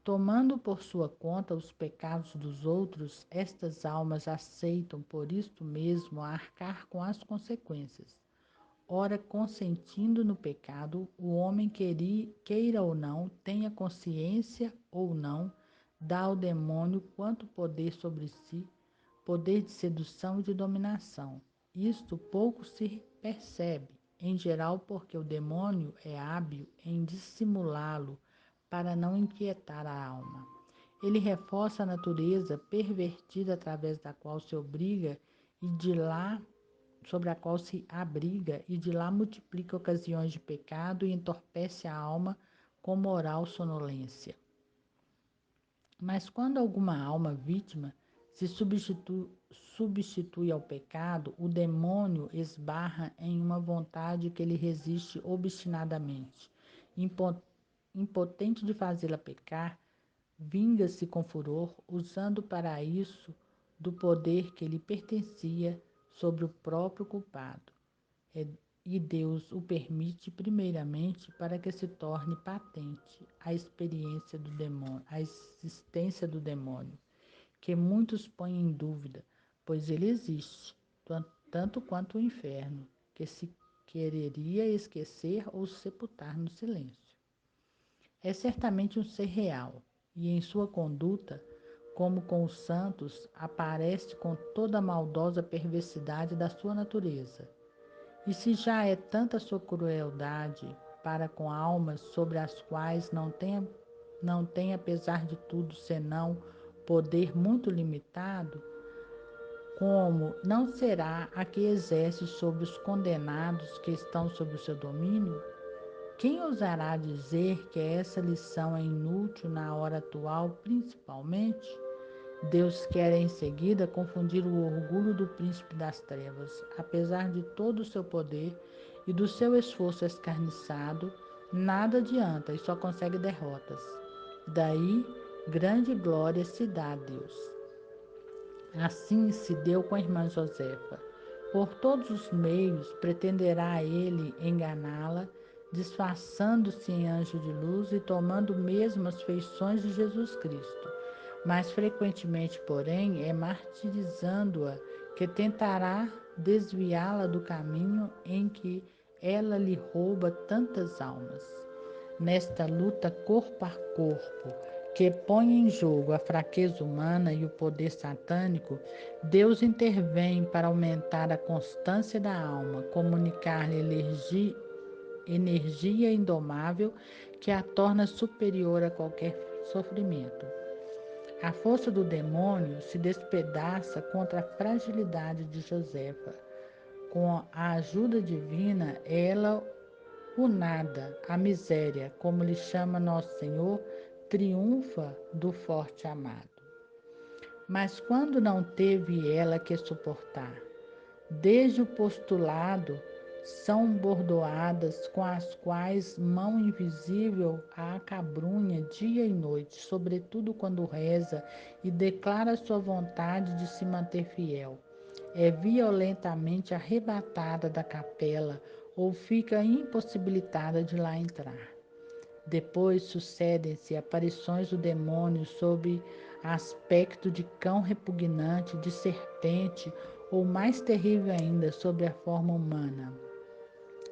Tomando por sua conta os pecados dos outros, estas almas aceitam por isto mesmo arcar com as consequências. Ora, consentindo no pecado, o homem queira ou não, tenha consciência ou não, dá ao demônio quanto poder sobre si, poder de sedução e de dominação. Isto pouco se percebe, em geral porque o demônio é hábil em dissimulá-lo para não inquietar a alma. Ele reforça a natureza pervertida através da qual se obriga e de lá sobre a qual se abriga e de lá multiplica ocasiões de pecado e entorpece a alma com moral sonolência. Mas quando alguma alma vítima se substitui ao pecado, o demônio esbarra em uma vontade que lhe resiste obstinadamente. Impotente de fazê-la pecar, vinga-se com furor, usando para isso do poder que lhe pertencia sobre o próprio culpado. E Deus o permite primeiramente para que se torne patente a existência do demônio, que muitos põem em dúvida, pois ele existe, tanto quanto o inferno, que se quereria esquecer ou sepultar no silêncio. É certamente um ser real, e em sua conduta, como com os santos, aparece com toda a maldosa perversidade da sua natureza. E se já é tanta sua crueldade para com almas sobre as quais não tem, apesar de tudo, senão poder muito limitado, como não será a que exerce sobre os condenados que estão sob o seu domínio? Quem ousará dizer que essa lição é inútil na hora atual, principalmente? Deus quer em seguida confundir o orgulho do príncipe das trevas. Apesar de todo o seu poder e do seu esforço escarniçado, nada adianta e só consegue derrotas. Daí, grande glória se dá a Deus. Assim se deu com a irmã Josefa. Por todos os meios pretenderá ele enganá-la, disfarçando-se em anjo de luz e tomando mesmo as feições de Jesus Cristo. Mais frequentemente, porém, é martirizando-a que tentará desviá-la do caminho em que ela lhe rouba tantas almas. Nesta luta corpo a corpo, que põe em jogo a fraqueza humana e o poder satânico, Deus intervém para aumentar a constância da alma, comunicar-lhe energia indomável que a torna superior a qualquer sofrimento. A força do demônio se despedaça contra a fragilidade de Josefa. Com a ajuda divina, ela o nada, a miséria, como lhe chama Nosso Senhor, triunfa do forte amado. Mas quando não teve ela que suportar, desde o postulado são bordoadas com as quais mão invisível a acabrunha dia e noite, sobretudo quando reza e declara sua vontade de se manter fiel. É violentamente arrebatada da capela ou fica impossibilitada de lá entrar. Depois sucedem-se aparições do demônio sob aspecto de cão repugnante, de serpente, ou mais terrível ainda, sob a forma humana.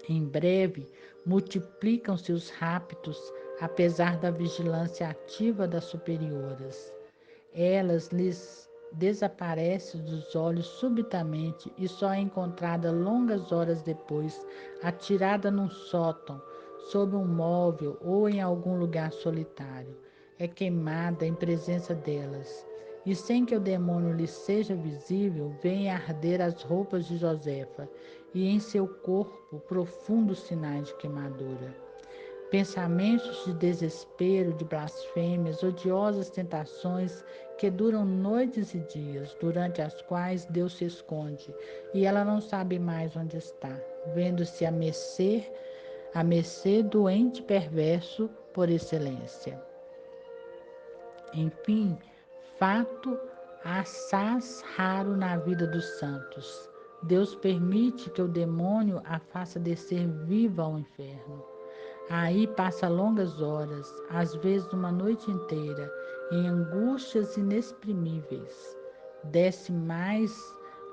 Em breve, multiplicam-se os raptos, apesar da vigilância ativa das superioras. Elas lhes desaparece dos olhos subitamente e só é encontrada longas horas depois, atirada num sótão, sob um móvel ou em algum lugar solitário. É queimada em presença delas. E sem que o demônio lhe seja visível, vem arder as roupas de Josefa e em seu corpo profundos sinais de queimadura. Pensamentos de desespero, de blasfêmias, odiosas tentações que duram noites e dias, durante as quais Deus se esconde e ela não sabe mais onde está, vendo-se a mercê do ente perverso por excelência. Enfim, fato assaz raro na vida dos santos. Deus permite que o demônio a faça descer viva ao inferno. Aí passa longas horas, às vezes uma noite inteira, em angústias inexprimíveis. Desce mais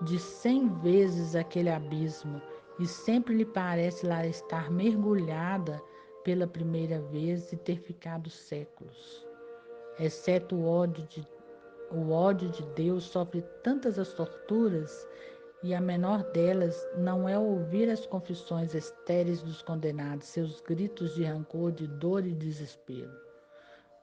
de 100 vezes aquele abismo e sempre lhe parece lá estar mergulhada pela primeira vez e ter ficado séculos. Exceto o ódio de Deus sofre tantas as torturas e a menor delas não é ouvir as confissões estéreis dos condenados, seus gritos de rancor, de dor e desespero.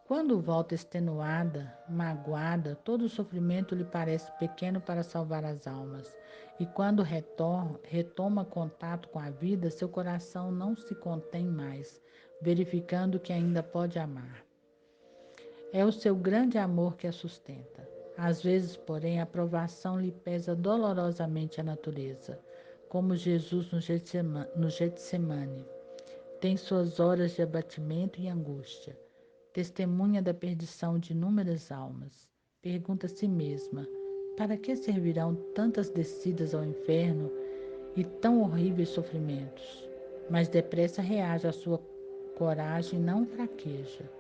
Quando volta extenuada, magoada, todo o sofrimento lhe parece pequeno para salvar as almas. E quando retoma contato com a vida, seu coração não se contém mais, verificando que ainda pode amar. É o seu grande amor que a sustenta. Às vezes, porém, a provação lhe pesa dolorosamente a natureza, como Jesus no Getsemane. Tem suas horas de abatimento e angústia. Testemunha da perdição de inúmeras almas. Pergunta a si mesma: para que servirão tantas descidas ao inferno e tão horríveis sofrimentos? Mas depressa reage à sua coragem e não fraqueja.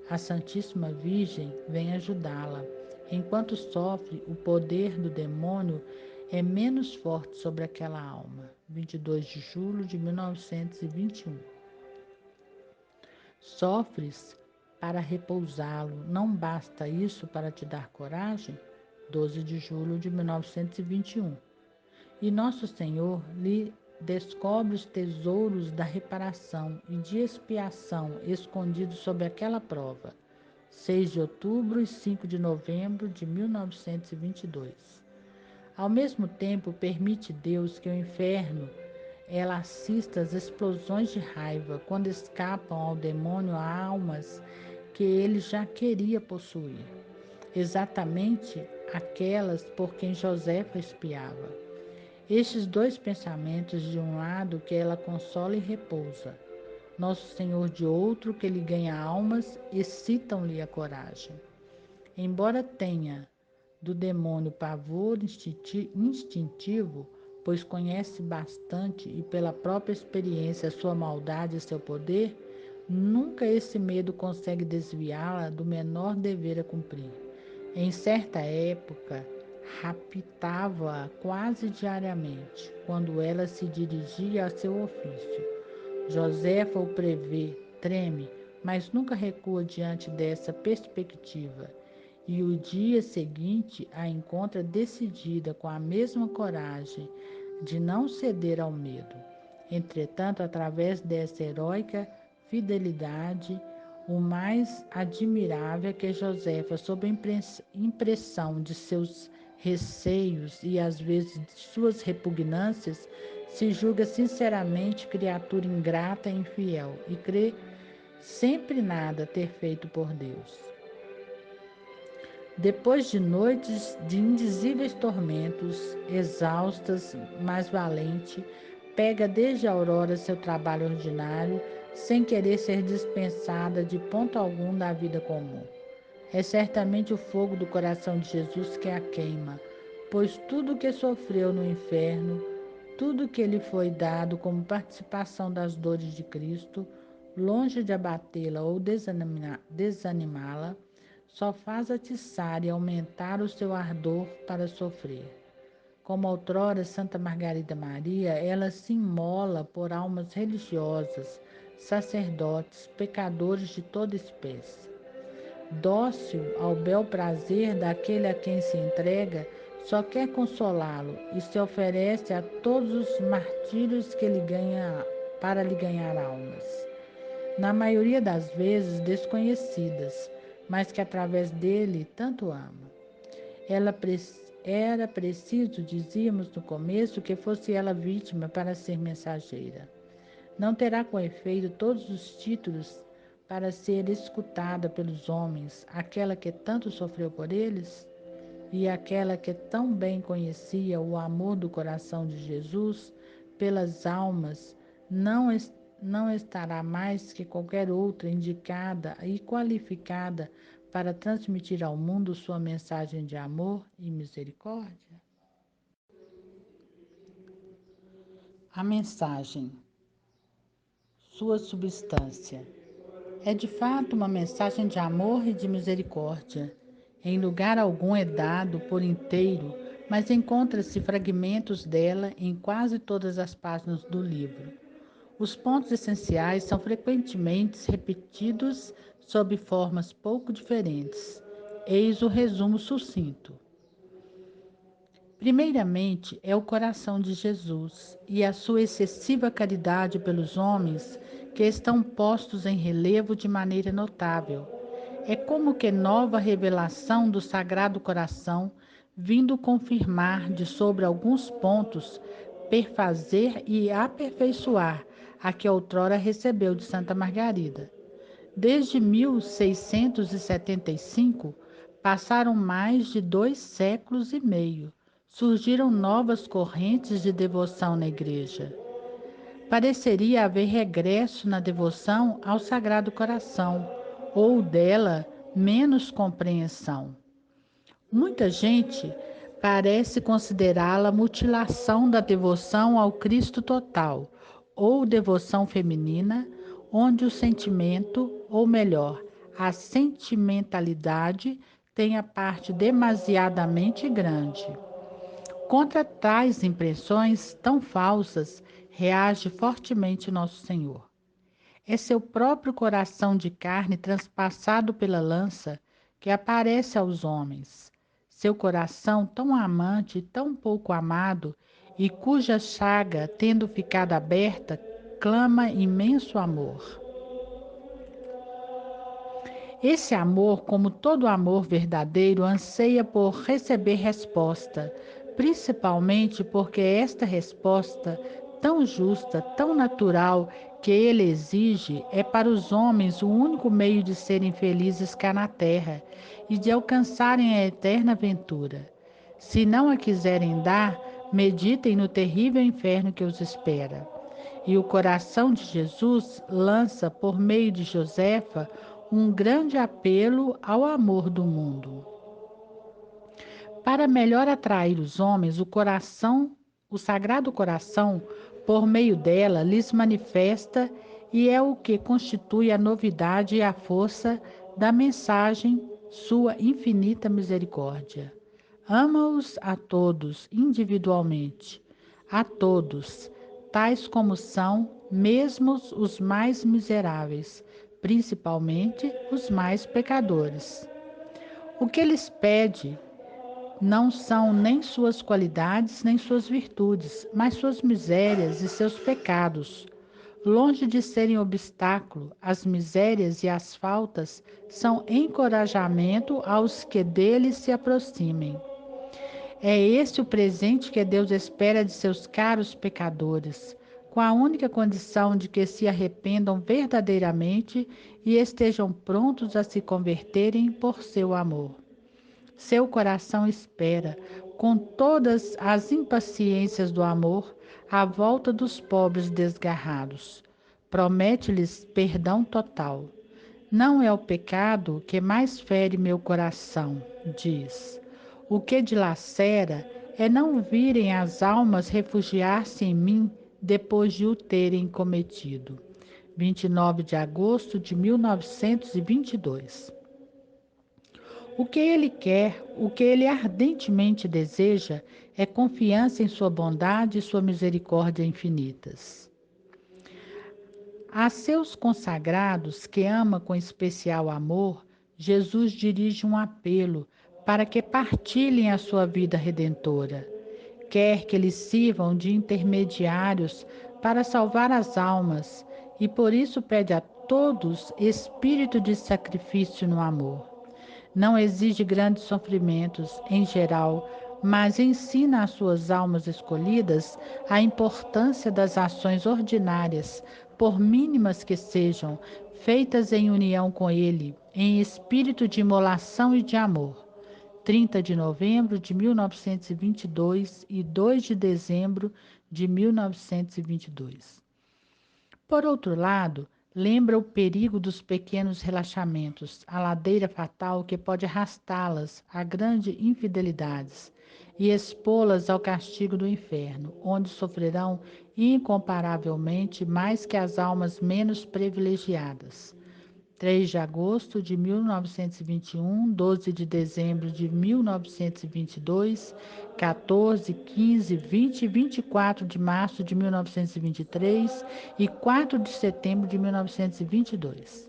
A Santíssima Virgem vem ajudá-la. Enquanto sofre, o poder do demônio é menos forte sobre aquela alma. 22 de julho de 1921. Sofres para repousá-lo, não basta isso para te dar coragem? 12 de julho de 1921. E Nosso Senhor lhe descobre os tesouros da reparação e de expiação escondidos sob aquela prova. 6 de outubro e 5 de novembro de 1922. Ao mesmo tempo, permite Deus que o inferno ela assista às explosões de raiva quando escapam ao demônio almas que ele já queria possuir, exatamente aquelas por quem Josefa espiava. Estes dois pensamentos, de um lado que ela consola e repousa, Nosso Senhor de outro que lhe ganha almas, excitam-lhe a coragem. Embora tenha do demônio pavor instintivo, pois conhece bastante e pela própria experiência a sua maldade e seu poder, nunca esse medo consegue desviá-la do menor dever a cumprir. Em certa época, raptava-a quase diariamente, quando ela se dirigia a seu ofício. Josefa o prevê, treme, mas nunca recua diante dessa perspectiva. E o dia seguinte a encontra decidida, com a mesma coragem de não ceder ao medo. Entretanto, através dessa heróica fidelidade, o mais admirável é que Josefa, sob a impressão de seus receios e às vezes de suas repugnâncias, se julga sinceramente criatura ingrata e infiel e crê sempre nada ter feito por Deus. Depois de noites de indizíveis tormentos, exaustas, mas valente, pega desde a aurora seu trabalho ordinário, sem querer ser dispensada de ponto algum da vida comum. É certamente o fogo do coração de Jesus que a queima, pois tudo o que sofreu no inferno, tudo o que lhe foi dado como participação das dores de Cristo, longe de abatê-la ou desanimá-la, só faz atiçar e aumentar o seu ardor para sofrer. Como outrora Santa Margarida Maria, ela se imola por almas religiosas, sacerdotes, pecadores de toda espécie. Dócil ao bel prazer daquele a quem se entrega, só quer consolá-lo e se oferece a todos os martírios que ele ganha para lhe ganhar almas. Na maioria das vezes desconhecidas, mas que através dele tanto ama. Era preciso, dizíamos no começo, que fosse ela vítima para ser mensageira. Não terá com efeito todos os títulos para ser escutada pelos homens, aquela que tanto sofreu por eles? E aquela que tão bem conhecia o amor do coração de Jesus pelas almas, não estará mais que qualquer outra indicada e qualificada para transmitir ao mundo sua mensagem de amor e misericórdia? A mensagem, sua substância. É de fato uma mensagem de amor e de misericórdia. Em lugar algum é dado por inteiro, mas encontra-se fragmentos dela em quase todas as páginas do livro. Os pontos essenciais são frequentemente repetidos sob formas pouco diferentes. Eis o resumo sucinto. Primeiramente, é o coração de Jesus e a sua excessiva caridade pelos homens que estão postos em relevo de maneira notável. É como que nova revelação do Sagrado Coração, vindo confirmar de sobre alguns pontos, perfazer e aperfeiçoar a que outrora recebeu de Santa Margarida. Desde 1675, passaram mais de 2 séculos e meio. Surgiram novas correntes de devoção na Igreja. Pareceria haver regresso na devoção ao Sagrado Coração, ou dela menos compreensão. Muita gente parece considerá-la mutilação da devoção ao Cristo total, ou devoção feminina, onde o sentimento, ou melhor, a sentimentalidade, tem a parte demasiadamente grande. Contra tais impressões tão falsas, reage fortemente Nosso Senhor. É seu próprio coração de carne transpassado pela lança que aparece aos homens. Seu coração tão amante e tão pouco amado, e cuja chaga, tendo ficado aberta, clama imenso amor. Esse amor, como todo amor verdadeiro, anseia por receber resposta, principalmente porque esta resposta, tão justa, tão natural, que ele exige, é para os homens o único meio de serem felizes cá na terra e de alcançarem a eterna ventura. Se não a quiserem dar, meditem no terrível inferno que os espera. E o coração de Jesus lança, por meio de Josefa, um grande apelo ao amor do mundo. Para melhor atrair os homens, o Sagrado Coração, por meio dela, lhes manifesta e é o que constitui a novidade e a força da mensagem, sua infinita misericórdia. Ama-os a todos individualmente, a todos, tais como são, mesmo os mais miseráveis, principalmente os mais pecadores. O que lhes pede não são nem suas qualidades nem suas virtudes, mas suas misérias e seus pecados. Longe de serem obstáculo, as misérias e as faltas são encorajamento aos que deles se aproximem. É este o presente que Deus espera de seus caros pecadores. com a única condição de que se arrependam verdadeiramente e estejam prontos a se converterem por seu amor. Seu coração espera, com todas as impaciências do amor, a volta dos pobres desgarrados. Promete-lhes perdão total. Não é o pecado que mais fere meu coração, diz. O que dilacera é não virem as almas refugiar-se em mim depois de o terem cometido. 29 de agosto de 1922. O que ele quer, o que ele ardentemente deseja, é confiança em sua bondade e sua misericórdia infinitas. A seus consagrados, que ama com especial amor, Jesus dirige um apelo para que partilhem a sua vida redentora. Quer que lhes sirvam de intermediários para salvar as almas, e por isso pede a todos espírito de sacrifício no amor. Não exige grandes sofrimentos, em geral, mas ensina às suas almas escolhidas a importância das ações ordinárias, por mínimas que sejam, feitas em união com Ele, em espírito de imolação e de amor. 30 de novembro de 1922 e 2 de dezembro de 1922. Por outro lado, lembra o perigo dos pequenos relaxamentos, a ladeira fatal que pode arrastá-las a grandes infidelidades e expô-las ao castigo do inferno, onde sofrerão incomparavelmente mais que as almas menos privilegiadas. 3 de agosto de 1921, 12 de dezembro de 1922, 14, 15, 20 e 24 de março de 1923 e 4 de setembro de 1922.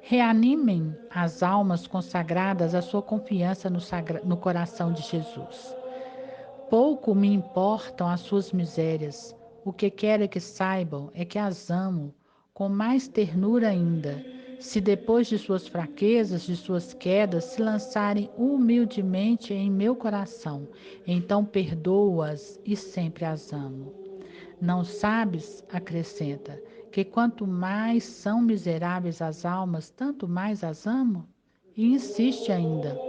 Reanimem as almas consagradas à sua confiança no coração de Jesus. Pouco me importam as suas misérias. O que quero que saibam é que as amo, com mais ternura ainda, se depois de suas fraquezas, de suas quedas, se lançarem humildemente em meu coração, então perdoo-as e sempre as amo. Não sabes, acrescenta, que quanto mais são miseráveis as almas, tanto mais as amo? E insiste ainda.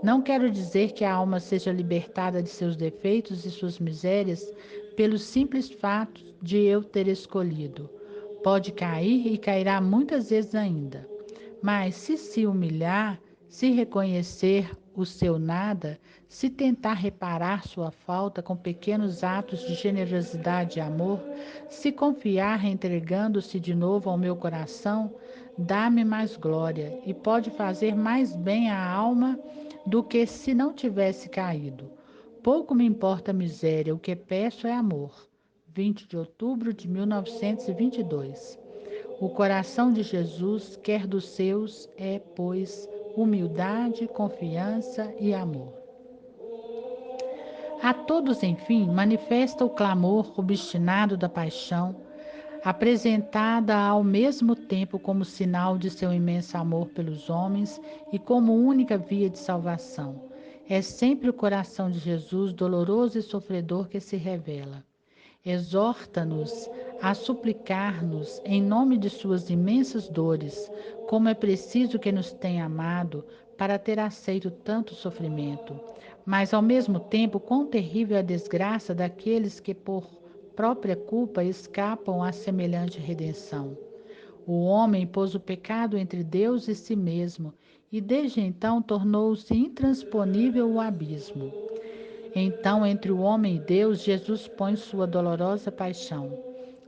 Não quero dizer que a alma seja libertada de seus defeitos e suas misérias pelo simples fato de eu ter escolhido. Pode cair e cairá muitas vezes ainda. Mas se humilhar, se reconhecer o seu nada, se tentar reparar sua falta com pequenos atos de generosidade e amor, se confiar entregando-se de novo ao meu coração, dá-me mais glória e pode fazer mais bem à alma do que se não tivesse caído. Pouco me importa a miséria, o que peço é amor. 20 de outubro de 1922. O coração de Jesus quer dos seus é, pois, humildade, confiança e amor. A todos, enfim, manifesta o clamor obstinado da paixão, apresentada ao mesmo tempo como sinal de seu imenso amor pelos homens e como única via de salvação. É sempre o coração de Jesus, doloroso e sofredor, que se revela. Exorta-nos a suplicar-nos, em nome de suas imensas dores, como é preciso que nos tenha amado para ter aceito tanto sofrimento. Mas, ao mesmo tempo, quão terrível é a desgraça daqueles que, por própria culpa, escapam a semelhante redenção. O homem pôs o pecado entre Deus e si mesmo, e desde então tornou-se intransponível o abismo. Então, entre o homem e Deus, Jesus põe sua dolorosa paixão.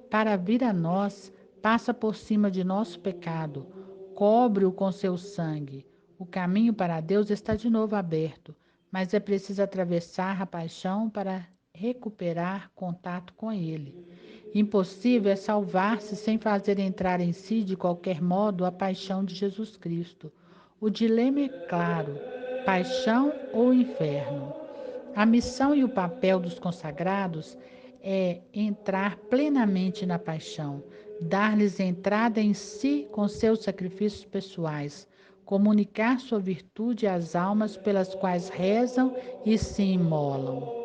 Para vir a nós, passa por cima de nosso pecado, cobre-o com seu sangue. O caminho para Deus está de novo aberto, mas é preciso atravessar a paixão para recuperar contato com Ele. Impossível é salvar-se sem fazer entrar em si, de qualquer modo, a paixão de Jesus Cristo. O dilema é claro: paixão ou inferno? A missão e o papel dos consagrados é entrar plenamente na paixão, dar-lhes entrada em si com seus sacrifícios pessoais, comunicar sua virtude às almas pelas quais rezam e se imolam.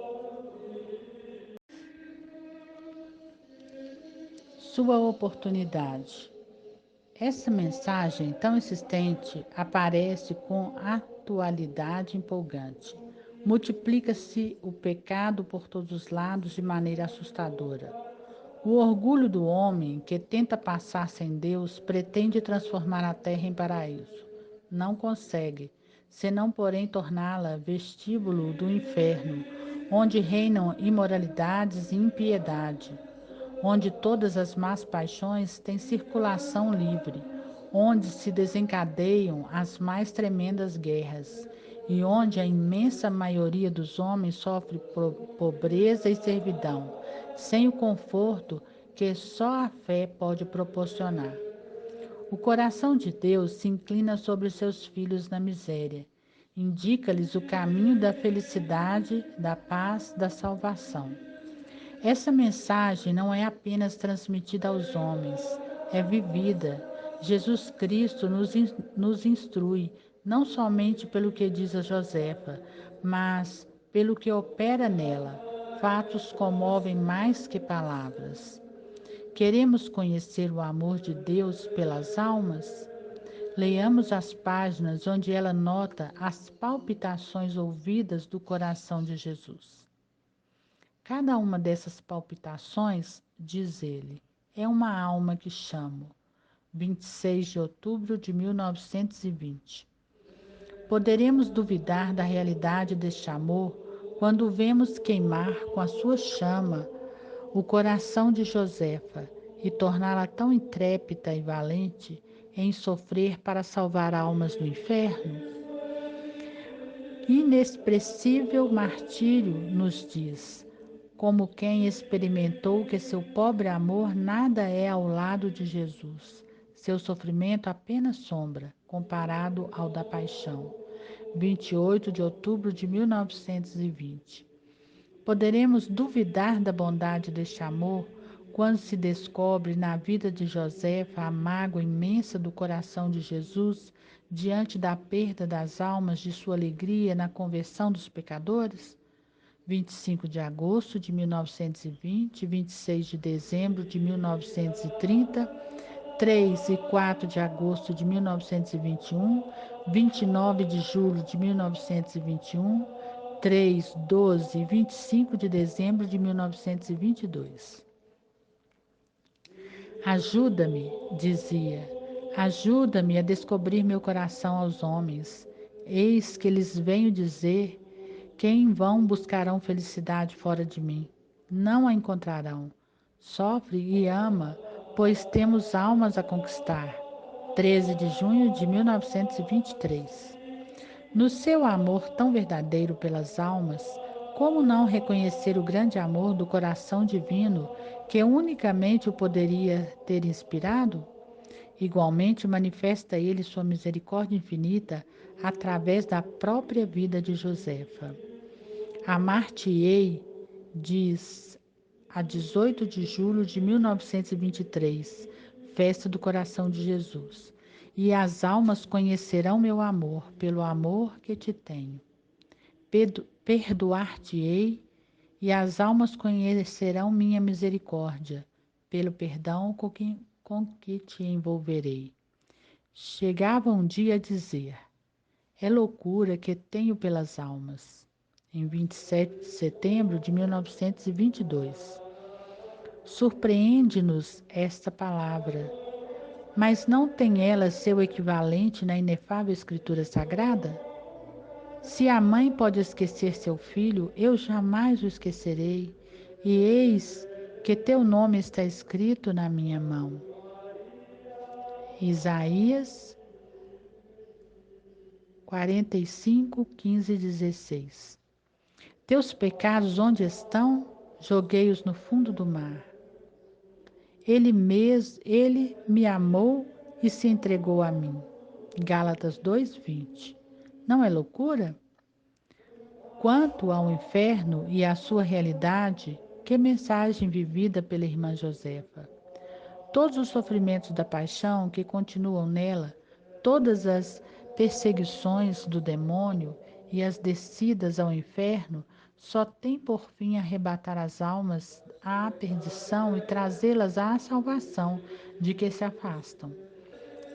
sua oportunidade. Essa mensagem tão insistente aparece com atualidade empolgante. Multiplica-se o pecado por todos os lados de maneira assustadora. O orgulho do homem que tenta passar sem Deus pretende transformar a terra em paraíso. Não consegue, senão porém torná-la vestíbulo do inferno, onde reinam imoralidades e impiedade, onde todas as más paixões têm circulação livre, onde se desencadeiam as mais tremendas guerras e onde a imensa maioria dos homens sofre pobreza e servidão, sem o conforto que só a fé pode proporcionar. O coração de Deus se inclina sobre seus filhos na miséria, indica-lhes o caminho da felicidade, da paz, da salvação. Essa mensagem não é apenas transmitida aos homens, é vivida. Jesus Cristo nos instrui, não somente pelo que diz a Josefa, mas pelo que opera nela. Fatos comovem mais que palavras. Queremos conhecer o amor de Deus pelas almas? Leamos as páginas onde ela nota as palpitações ouvidas do coração de Jesus. Cada uma dessas palpitações, diz ele, é uma alma que chamo. 26 de outubro de 1920. Poderemos duvidar da realidade deste amor quando vemos queimar com a sua chama o coração de Josefa e torná-la tão intrépida e valente em sofrer para salvar almas do inferno? Inexpressível martírio nos diz, como quem experimentou que seu pobre amor nada é ao lado de Jesus, seu sofrimento apenas sombra, comparado ao da paixão. 28 de outubro de 1920. Poderemos duvidar da bondade deste amor quando se descobre na vida de Josefa a mágoa imensa do coração de Jesus diante da perda das almas de sua alegria na conversão dos pecadores? 25 de agosto de 1920, 26 de dezembro de 1930, 3 e 4 de agosto de 1921, 29 de julho de 1921, 3, 12 e 25 de dezembro de 1922. Ajuda-me, dizia, ajuda-me a descobrir meu coração aos homens. Eis que lhes venho dizer que em vão buscarão felicidade fora de mim. Não a encontrarão. Sofre e ama, pois temos almas a conquistar. 13 de junho de 1923. No seu amor tão verdadeiro pelas almas, como não reconhecer o grande amor do coração divino que unicamente o poderia ter inspirado? Igualmente manifesta ele sua misericórdia infinita através da própria vida de Josefa. Amar-te-ei, diz a 18 de julho de 1923, festa do coração de Jesus. E as almas conhecerão meu amor, pelo amor que te tenho. Perdoar-te-ei, e as almas conhecerão minha misericórdia, pelo perdão com que te envolverei. Chegava um dia a dizer, é loucura que tenho pelas almas. Em 27 de setembro de 1922. Surpreende-nos esta palavra, mas não tem ela seu equivalente na inefável Escritura Sagrada? Se a mãe pode esquecer seu filho, eu jamais o esquecerei, e eis que teu nome está escrito na minha mão. Isaías 45, 15 e 16. Teus pecados onde estão? Joguei-os no fundo do mar. Ele me amou e se entregou a mim. Gálatas 2:20. Não é loucura? Quanto ao inferno e à sua realidade, que mensagem vivida pela irmã Josefa. Todos os sofrimentos da paixão que continuam nela, todas as perseguições do demônio e as descidas ao inferno só tem por fim arrebatar as almas à perdição e trazê-las à salvação de que se afastam,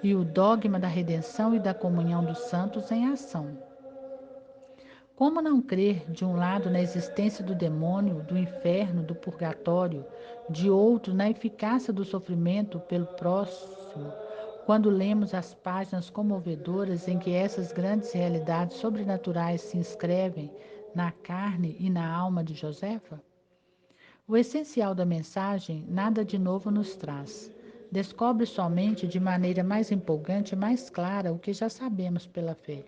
e o dogma da redenção e da comunhão dos santos em ação. Como não crer, de um lado, na existência do demônio, do inferno, do purgatório, de outro, na eficácia do sofrimento pelo próximo, quando lemos as páginas comovedoras em que essas grandes realidades sobrenaturais se inscrevem na carne e na alma de Josefa? O essencial da mensagem nada de novo nos traz. Descobre somente de maneira mais empolgante e mais clara o que já sabemos pela fé.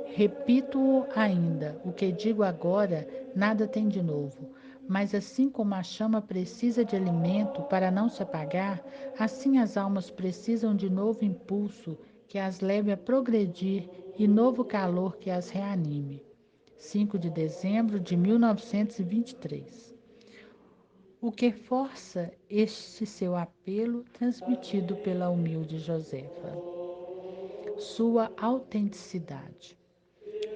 Repito-o ainda, o que digo agora nada tem de novo, mas assim como a chama precisa de alimento para não se apagar, assim as almas precisam de novo impulso que as leve a progredir e novo calor que as reanime. 5 de dezembro de 1923. O que força este seu apelo transmitido pela humilde Josefa? Sua autenticidade.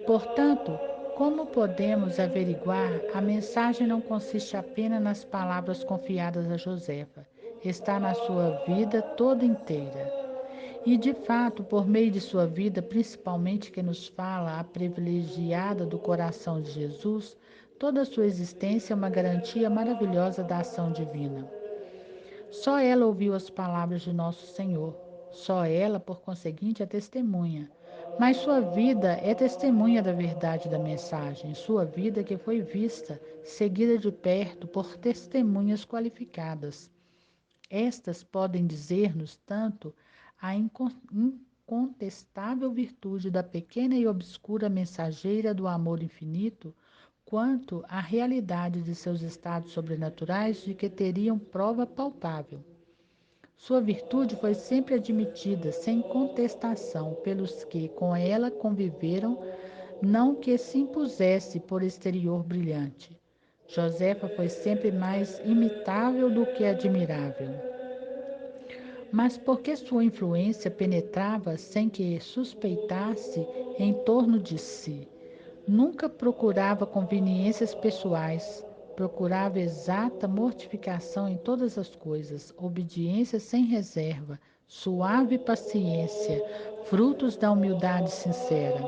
Portanto, como podemos averiguar, a mensagem não consiste apenas nas palavras confiadas a Josefa, está na sua vida toda inteira. E, de fato, por meio de sua vida, principalmente que nos fala a privilegiada do coração de Jesus, toda a sua existência é uma garantia maravilhosa da ação divina. Só ela ouviu as palavras de nosso Senhor. Só ela, por conseguinte, é testemunha. Mas sua vida é testemunha da verdade da mensagem. Sua vida que foi vista, seguida de perto por testemunhas qualificadas. Estas podem dizer-nos tanto a incontestável virtude da pequena e obscura mensageira do amor infinito, quanto a realidade de seus estados sobrenaturais de que teriam prova palpável. Sua virtude foi sempre admitida, sem contestação, pelos que com ela conviveram, não que se impusesse por exterior brilhante. Josefa foi sempre mais imitável do que admirável. Mas porque sua influência penetrava sem que suspeitasse em torno de si. Nunca procurava conveniências pessoais, procurava exata mortificação em todas as coisas, obediência sem reserva, suave paciência, frutos da humildade sincera.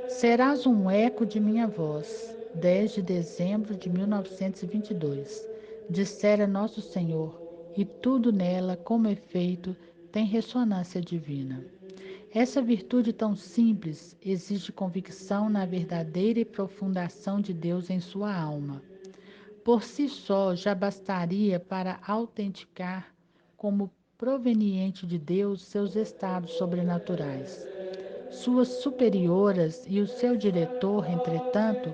Serás um eco de minha voz, 10 de dezembro de 1922, dissera Nosso Senhor, e tudo nela, como efeito, tem ressonância divina. Essa virtude tão simples exige convicção na verdadeira e profunda ação de Deus em sua alma. Por si só já bastaria para autenticar como proveniente de Deus seus estados sobrenaturais. Suas superioras e o seu diretor, entretanto,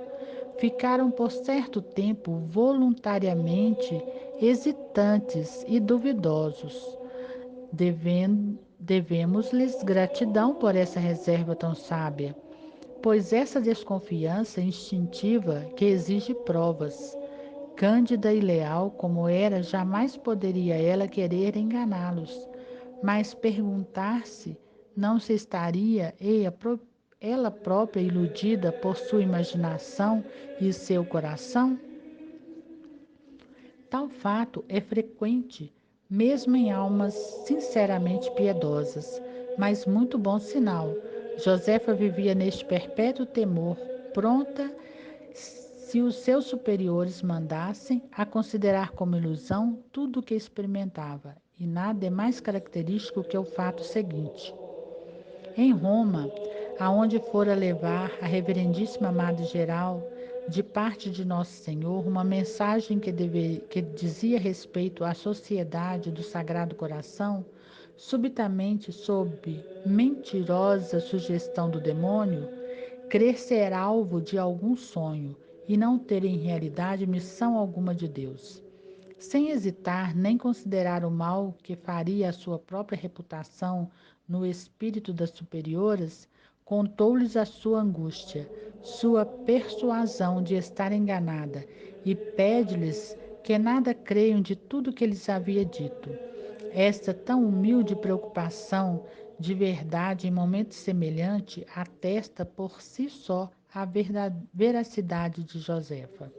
ficaram por certo tempo voluntariamente hesitantes e duvidosos. Devemos-lhes gratidão por essa reserva tão sábia, pois essa desconfiança instintiva que exige provas, cândida e leal como era, jamais poderia ela querer enganá-los, mas perguntar-se não se estaria ela própria iludida por sua imaginação e seu coração? Tal fato é frequente, mesmo em almas sinceramente piedosas, mas muito bom sinal. Josefa vivia neste perpétuo temor, pronta, se os seus superiores mandassem, a considerar como ilusão tudo o que experimentava, e nada é mais característico que o fato seguinte. Em Roma, aonde fora levar a reverendíssima Madre Geral, de parte de Nosso Senhor, uma mensagem que dizia respeito à sociedade do Sagrado Coração, subitamente, sob mentirosa sugestão do demônio, crer ser alvo de algum sonho e não ter em realidade missão alguma de Deus. Sem hesitar nem considerar o mal que faria à sua própria reputação no espírito das superioras, contou-lhes a sua angústia, sua persuasão de estar enganada, e pede-lhes que nada creiam de tudo que lhes havia dito. Esta tão humilde preocupação de verdade em momento semelhante atesta por si só a veracidade de Josefa.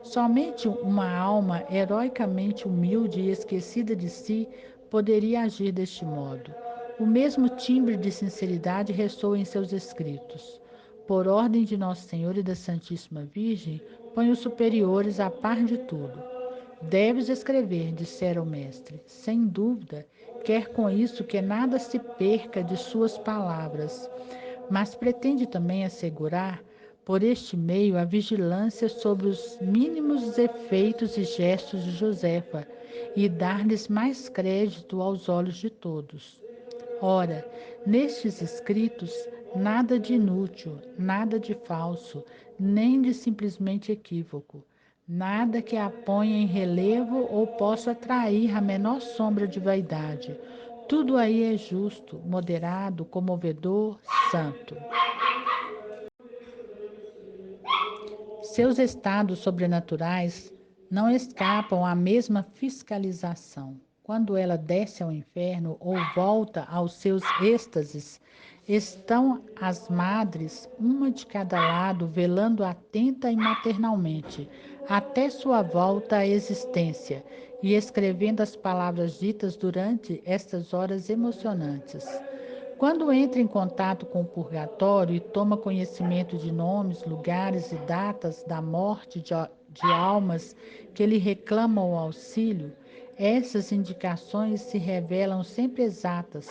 Somente uma alma heroicamente humilde e esquecida de si poderia agir deste modo. O mesmo timbre de sinceridade ressoa em seus escritos. Por ordem de Nosso Senhor e da Santíssima Virgem, põe os superiores a par de tudo. Deves escrever, dissera o mestre. Sem dúvida, quer com isso que nada se perca de suas palavras, mas pretende também assegurar, por este meio, a vigilância sobre os mínimos efeitos e gestos de Josefa e dar-lhes mais crédito aos olhos de todos. Ora, nestes escritos, nada de inútil, nada de falso, nem de simplesmente equívoco, nada que a ponha em relevo ou possa atrair a menor sombra de vaidade. Tudo aí é justo, moderado, comovedor, santo. Seus estados sobrenaturais não escapam à mesma fiscalização. Quando ela desce ao inferno ou volta aos seus êxtases, estão as madres, uma de cada lado, velando atenta e maternalmente, até sua volta à existência, e escrevendo as palavras ditas durante estas horas emocionantes. Quando entra em contato com o purgatório e toma conhecimento de nomes, lugares e datas da morte de almas que lhe reclamam o auxílio, essas indicações se revelam sempre exatas,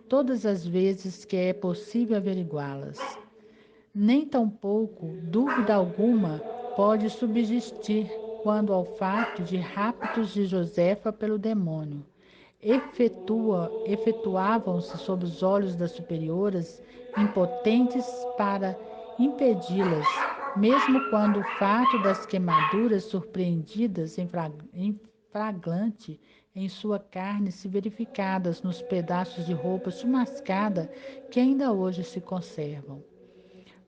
todas as vezes que é possível averiguá-las. Nem tampouco dúvida alguma pode subsistir quando ao fato de raptos de Josefa pelo demônio. Efetuavam-se sob os olhos das superiores, impotentes para impedi-las, mesmo quando o fato das queimaduras surpreendidas em flagrante em sua carne se verificadas nos pedaços de roupa chumascada que ainda hoje se conservam.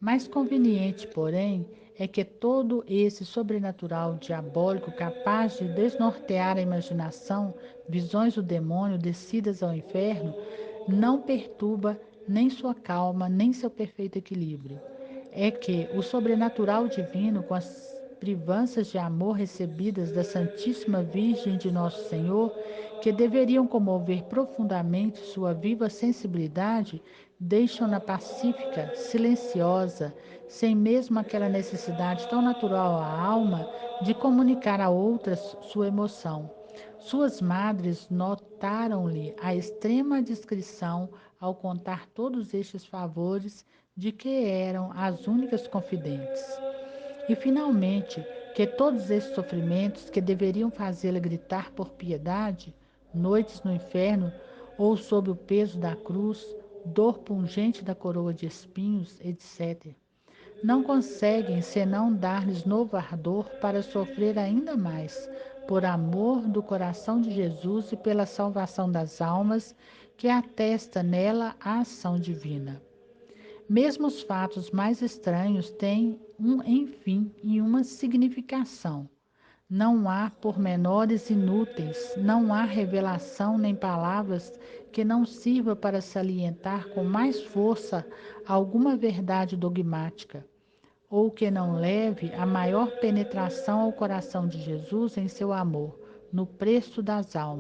Mais conveniente, porém, é que todo esse sobrenatural diabólico capaz de desnortear a imaginação, visões do demônio descidas ao inferno, não perturba nem sua calma, nem seu perfeito equilíbrio. É que o sobrenatural divino, com as privanças de amor recebidas da Santíssima Virgem de Nosso Senhor, que deveriam comover profundamente sua viva sensibilidade, deixam-na pacífica, silenciosa, sem mesmo aquela necessidade tão natural à alma de comunicar a outras sua emoção. Suas madres notaram-lhe a extrema discrição ao contar todos estes favores de que eram as únicas confidentes. E, finalmente, que todos esses sofrimentos que deveriam fazê-la gritar por piedade, noites no inferno ou sob o peso da cruz, dor pungente da coroa de espinhos, etc., não conseguem senão dar-lhes novo ardor para sofrer ainda mais, por amor do coração de Jesus e pela salvação das almas, que atesta nela a ação divina. Mesmo os fatos mais estranhos têm um enfim e uma significação. Não há pormenores inúteis, não há revelação nem palavras que não sirva para salientar com mais força alguma verdade dogmática, ou que não leve a maior penetração ao coração de Jesus em seu amor, no preço das almas.